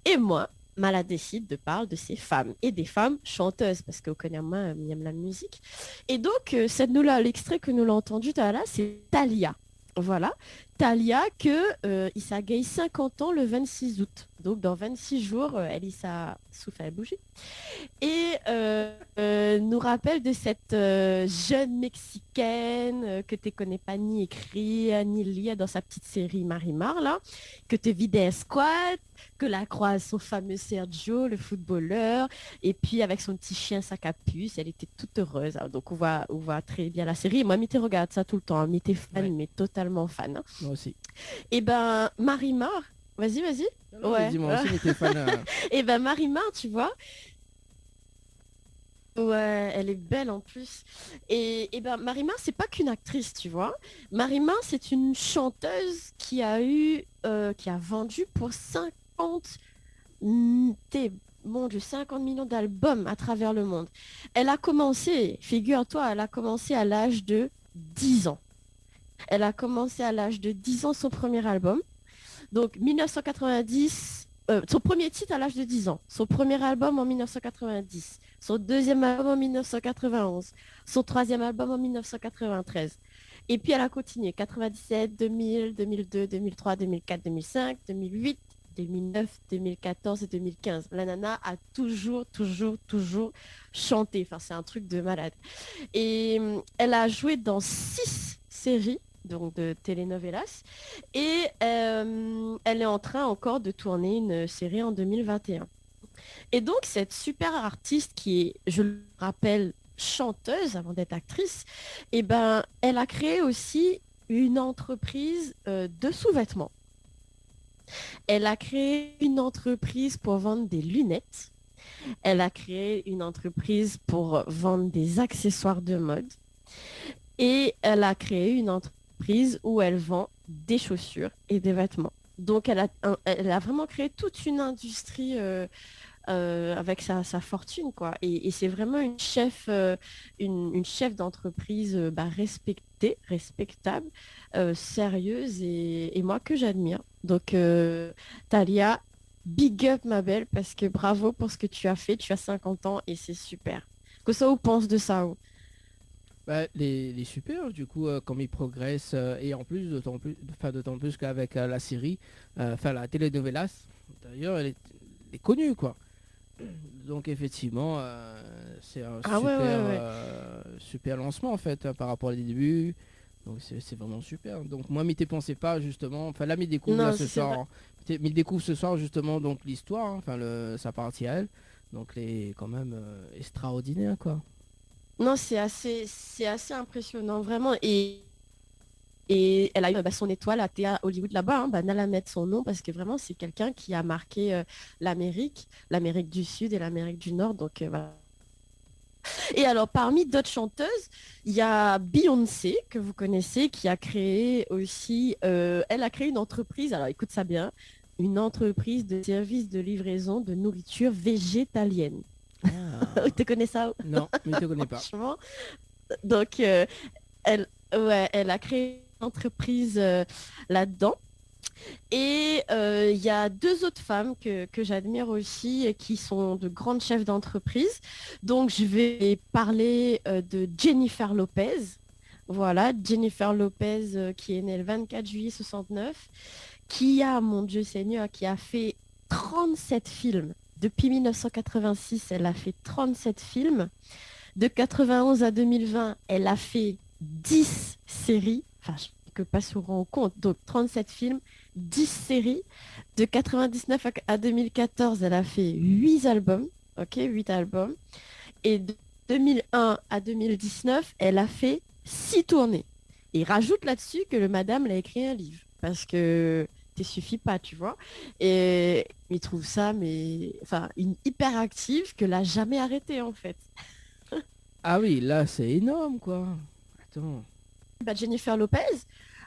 Et moi, Mala décide de parler de ces femmes et des femmes chanteuses parce qu'au Konyama, il aime la musique. Et donc, l'extrait que nous l'avons entendu tout à l'heure, c'est Thalia. Voilà. Thalia, il s'agaye 50 ans le 26 août. Donc, dans 26 jours, elle y sa souffle à la bougie. Et nous rappelle de cette jeune Mexicaine que tu ne connais pas ni écrit, ni lire dans sa petite série Marimar, là, que tu vidais un squat, que la croise son fameux Sergio, le footballeur, et puis avec son petit chien, sa capuce, elle était toute heureuse. Hein. Donc, on voit très bien la série. Moi, Mité regarde ça tout le temps. Hein. Mité fan, mais totalement fan. Hein. Moi aussi. Et Marimar, vas-y. Ouais. Dis-moi aussi, Mité fan. Et Marimar, tu vois, ouais, elle est belle en plus. Et Marimar, c'est pas qu'une actrice, tu vois. Marimar, c'est une chanteuse qui a vendu pour 50 millions d'albums à travers le monde. Elle a commencé, figure-toi, à l'âge de 10 ans. Elle a commencé à l'âge de 10 ans son premier album. Donc 1990, son premier titre à l'âge de 10 ans. Son premier album en 1990. Son deuxième album en 1991. Son troisième album en 1993. Et puis elle a continué 97, 2000, 2002, 2003, 2004, 2005, 2008, 2009, 2014 et 2015. La nana a toujours chanté. Enfin, c'est un truc de malade. Et elle a joué dans 6 séries, donc de telenovelas. Et elle est en train encore de tourner une série en 2021. Et donc, cette super artiste qui est, je le rappelle, chanteuse avant d'être actrice, elle a créé aussi une entreprise de sous-vêtements. Elle a créé une entreprise pour vendre des lunettes. Elle a créé une entreprise pour vendre des accessoires de mode. Et elle a créé une entreprise où elle vend des chaussures et des vêtements. Donc, elle a vraiment créé toute une industrie avec sa fortune, quoi. Et c'est vraiment une chef d'entreprise respectable, sérieuse et moi que j'admire. Donc, Thalia, big up ma belle, parce que bravo pour ce que tu as fait. Tu as 50 ans et c'est super. Que ça, vous pense de ça ou? Les super, du coup, comme ils progressent, et en plus, d'autant plus qu'avec la série, la telenovelas, d'ailleurs, elle est connue, quoi. Donc, effectivement, c'est un super lancement, en fait, par rapport aux débuts. Donc, c'est vraiment super. Donc, moi, m'y pensais pas, justement. Enfin, là, m'y découvre ce soir. M'y découvre ce soir, justement, donc l'histoire, sa partie à elle. Donc, les quand même extraordinaire, quoi. Non, c'est assez impressionnant, vraiment. Et elle a eu son étoile à Théa Hollywood là-bas. Nala mettre son nom parce que vraiment, c'est quelqu'un qui a marqué l'Amérique du Sud et l'Amérique du Nord. Donc, voilà. Et alors, parmi d'autres chanteuses, il y a Beyoncé, que vous connaissez, qui a créé aussi, elle a créé une entreprise, alors écoute ça bien, une entreprise de services de livraison de nourriture végétalienne. Ah. Tu connais ça? Non, mais je ne connais pas. Franchement. Donc, elle a créé une entreprise là-dedans. Et il y a deux autres femmes que j'admire aussi et qui sont de grandes chefs d'entreprise. Donc je vais parler de Jennifer Lopez. Voilà, Jennifer Lopez qui est née le 24 juillet 69, qui a, mon Dieu Seigneur, qui a fait 37 films. Depuis 1986, elle a fait 37 films. De 91 à 2020, elle a fait 10 séries. Enfin, je ne peux pas se rendre compte. Donc 37 films. 10 séries. De 99 à 2014, elle a fait 8 albums. Ok, 8 albums. Et de 2001 à 2019, elle a fait 6 tournées. Et rajoute là-dessus que le madame l'a écrit un livre. Parce que t'es suffit pas, tu vois. Et il trouve ça, mais enfin, une hyper active que l'a jamais arrêté en fait. Ah oui, là c'est énorme quoi. Attends. Bah, Jennifer Lopez,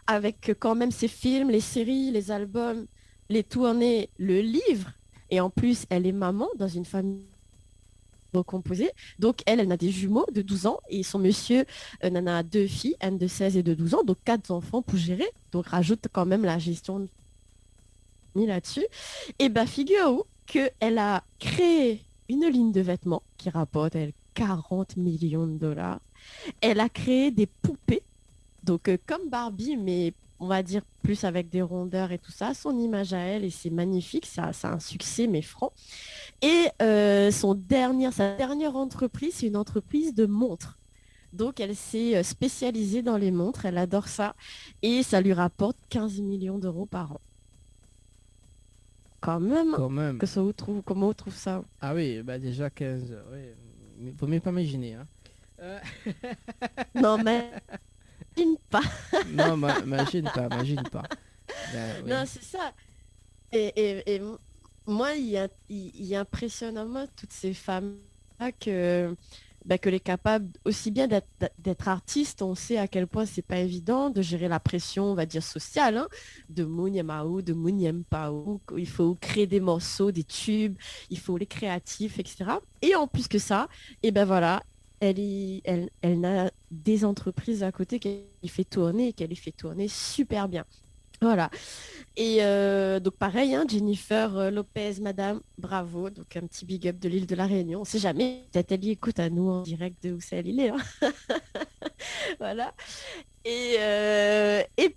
avec quand même ses films, les séries, les albums, les tournées, le livre. Et en plus, elle est maman dans une famille recomposée. Donc, elle a des jumeaux de 12 ans et son monsieur en a 2 filles, Anne de 16 et de 12 ans. Donc, 4 enfants pour gérer. Donc, rajoute quand même la gestion là-dessus. Et bah, figure-vous qu'elle a créé une ligne de vêtements qui rapporte, elle, 40 millions de dollars. Elle a créé des poupées. Donc, comme Barbie, mais on va dire plus avec des rondeurs et tout ça, son image à elle, et c'est magnifique, ça a un succès, mais franc. Et sa dernière entreprise, c'est une entreprise de montres. Donc, elle s'est spécialisée dans les montres, elle adore ça, et ça lui rapporte 15 millions d'euros par an. Quand même. Comment on trouve ça? Ah oui, bah déjà 15, oui. Mais faut même pas imaginer. Hein. Non, mais... Imagine pas. Non, imagine pas. Oui. Non, c'est ça. Et moi, il impressionne à moi toutes ces femmes-là que les capables aussi bien d'être artistes. On sait à quel point c'est pas évident de gérer la pression, on va dire, sociale, hein, de Mouniamao, de Mouniempao. Il faut créer des morceaux, des tubes, il faut les créatifs, etc. Et en plus que ça, et ben voilà, elle a des entreprises à côté qu'elle fait tourner et qu'elle les fait tourner super bien. Voilà. Et donc pareil, hein, Jennifer Lopez, madame, bravo. Donc un petit big up de l'île de la Réunion. On ne sait jamais, peut-être elle y écoute à nous en direct de où c'est elle est. Hein. Voilà. Et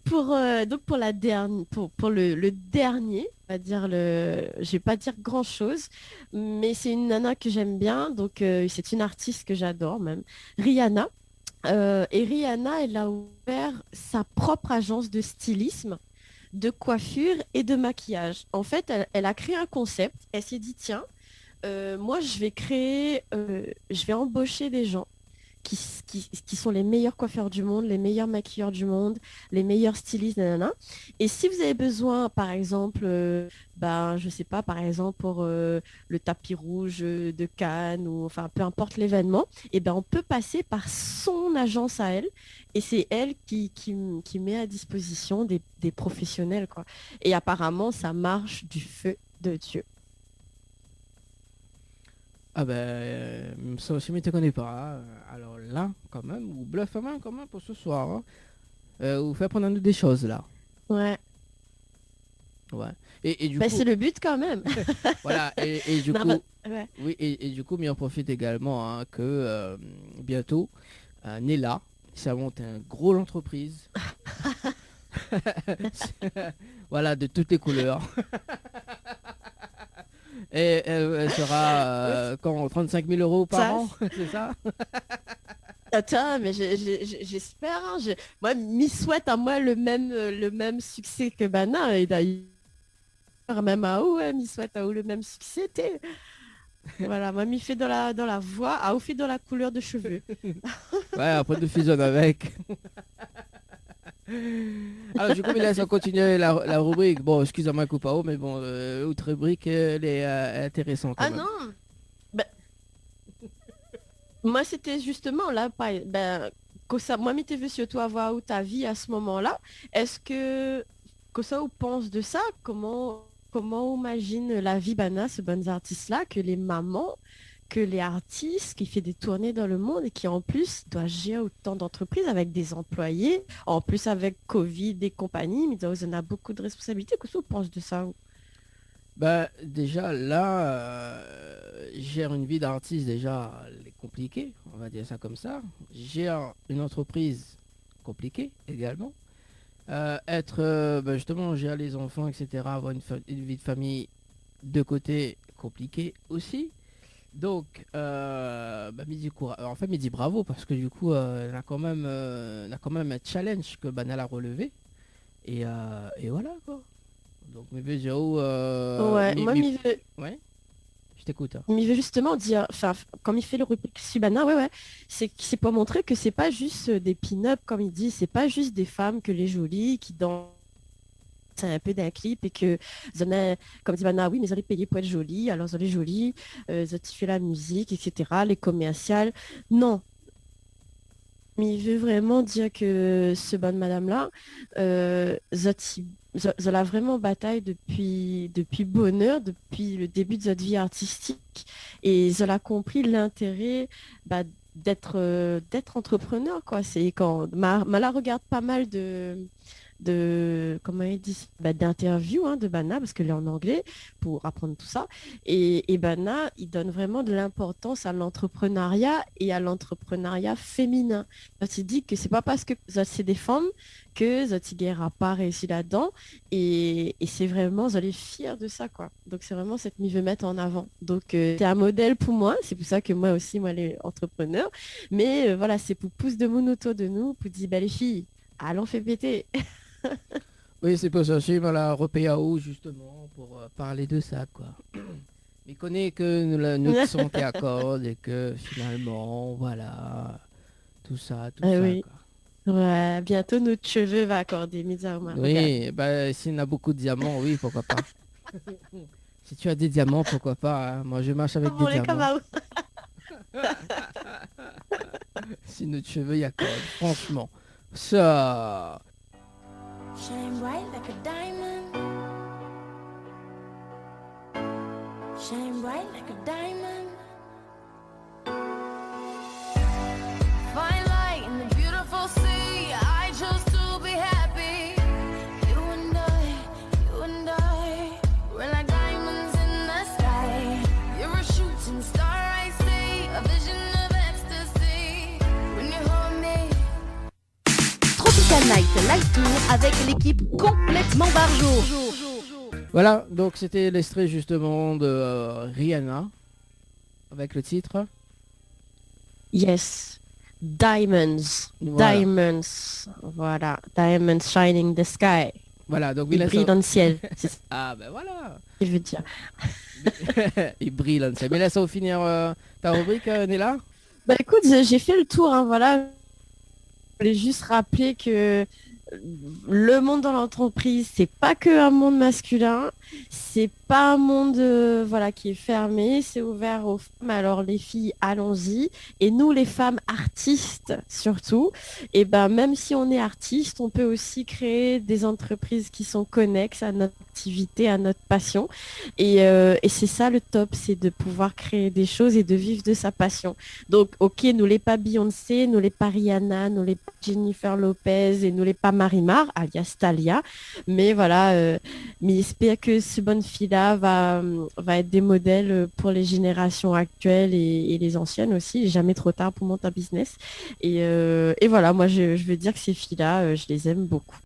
pour la dernière, pour le dernier, on va dire je vais pas dire grand chose, mais c'est une nana que j'aime bien, donc c'est une artiste que j'adore même, Rihanna. Et Rihanna, elle a ouvert sa propre agence de stylisme, de coiffure et de maquillage. En fait, elle a créé un concept. Elle s'est dit, tiens, moi je vais embaucher des gens qui sont les meilleurs coiffeurs du monde, les meilleurs maquilleurs du monde, les meilleurs stylistes, nanana. Et si vous avez besoin, par exemple, je sais pas, par exemple, pour le tapis rouge de Cannes, ou enfin, peu importe l'événement, et ben on peut passer par son agence à elle, et c'est elle qui met à disposition des professionnels, quoi. Et apparemment, ça marche du feu de Dieu. Ah ben, ça aussi, mais tu connais pas. Hein. Alors là, quand même, ou bluff quand même pour ce soir. Hein. Vous faites prendre des choses là. Ouais. Ouais. Et du coup... c'est le but quand même. Voilà. Et du non, coup, ouais. Oui. Et du coup, mais on profite également hein, que bientôt, Nella, ça monte une grosse entreprise. Voilà, de toutes les couleurs. Et elle sera 35 000 euros par an, c'est ça? Attends, mais j'espère. Hein, moi, m'y souhaite à moi le même succès que Bana. Et d'ailleurs, même à où, m'y souhaite à où le même succès. Voilà, moi, m'y fait dans la voix, à où fait dans la couleur de cheveux. Ouais, après de fusionne avec. Alors du coup, mais là, on continue la rubrique. Bon, excusez-moi, Coupao, mais bon, l'autre rubrique, elle est intéressante. Ah même. Non bah... moi, c'était justement là, Kosa, moi, m'était vu surtout avoir ta vie à ce moment-là. Est-ce que Kosa, vous pense de ça? Comment imagine la vie Bana, ce bonnes artistes-là, que les mamans, que les artistes qui fait des tournées dans le monde et qui en plus doit gérer autant d'entreprises avec des employés, en plus avec Covid et compagnie, mais on a beaucoup de responsabilités. Qu'est-ce que vous pensez de ça? Bah déjà là, gère une vie d'artiste déjà compliquée, on va dire ça comme ça. Gère une entreprise compliquée également. Justement gérer les enfants, etc. Avoir une vie de famille de côté compliqué aussi. Donc, Midi bravo parce que du coup, on a quand même un challenge que Banal a relevé et voilà quoi. Donc, mais veut dire ouais, je t'écoute. Mais il veut justement dire, comme il fait le rubrique Subana, c'est pour montrer que c'est pas juste des pin-up comme il dit, c'est pas juste des femmes que les jolies qui dansent un peu d'un clip et que comme dit Bana, oui mais ils allaient payer pour être jolies, alors ils allaient jolies, ils fait la musique, etc., les commerciales, non. Mais il veut vraiment dire que ce bonne madame là, je la vraiment bataille depuis bonheur, depuis le début de notre vie artistique, et je l'ai compris l'intérêt d'être entrepreneur quoi. C'est quand Mala regarde pas mal de comment il dit d'interviews de Bana parce qu'elle est en anglais pour apprendre tout ça, et Bana il donne vraiment de l'importance à l'entrepreneuriat et à l'entrepreneuriat féminin. Il dit que c'est pas parce que c'est des femmes que Zotiger n'a pas réussi là-dedans, et c'est vraiment, j'allais fière de ça quoi. Donc c'est vraiment cette m'y veut mettre en avant. Donc c'est un modèle pour moi, c'est pour ça que moi aussi les entrepreneurs, mais voilà, c'est pour pousser de mon autour de nous pour dire les filles, allons fait péter. Oui, c'est pour ça aussi, la RPAO justement pour parler de ça quoi. Mais connaît que nous sommes accordés et que finalement voilà tout ça oui. Quoi. Ouais, bientôt notre cheveu va accorder mes armes. Oui, s'il y a beaucoup de diamants, oui, pourquoi pas. Si tu as des diamants, pourquoi pas. Hein. Moi, je marche avec des diamants. Si notre cheveu y accorde, franchement. Ça... Shine bright like a diamond. Shine bright like a diamond. Fine light in the beautiful sea. I chose to be happy. You and I, we're like diamonds in the sky. You're a shooting star, I see, a vision of ecstasy. When you hold me. Tropical Night Live Tour avec l'équipe complètement barjo. Voilà, donc c'était l'extrait justement de Rihanna avec le titre Yes, Diamonds, voilà. Diamonds, voilà, Diamonds shining the sky. Voilà, donc il brille dans le ciel. Ah ben voilà. Je veux dire. Il brille dans le ciel. Mais laisse au finir ta rubrique, Néla. Bah écoute, j'ai fait le tour, voilà. Je voulais juste rappeler que le monde dans l'entreprise, c'est pas que un monde masculin, c'est pas un monde qui est fermé, c'est ouvert aux femmes. Alors les filles, allons-y, et nous les femmes artistes surtout, et même si on est artiste, on peut aussi créer des entreprises qui sont connexes à notre activité, à notre passion, et c'est ça le top, c'est de pouvoir créer des choses et de vivre de sa passion. Donc ok, nous les pas Beyoncé, nous les pas Rihanna, nous les pas Jennifer Lopez et nous les pas Marimar, alias Talia, mais voilà, mais j'espère que ce bonne fille-là va être des modèles pour les générations actuelles et les anciennes aussi. Il est jamais trop tard pour monter un business. Et voilà, moi je veux dire que ces filles-là, je les aime beaucoup.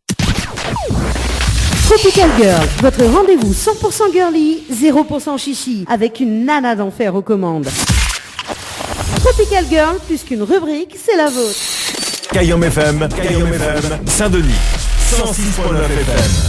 Tropical Girl, votre rendez-vous 100% girly, 0% chichi, avec une nana d'enfer aux commandes. Tropical Girl, plus qu'une rubrique, c'est la vôtre. Cayenne FM, Saint-Denis, 106.9 FM.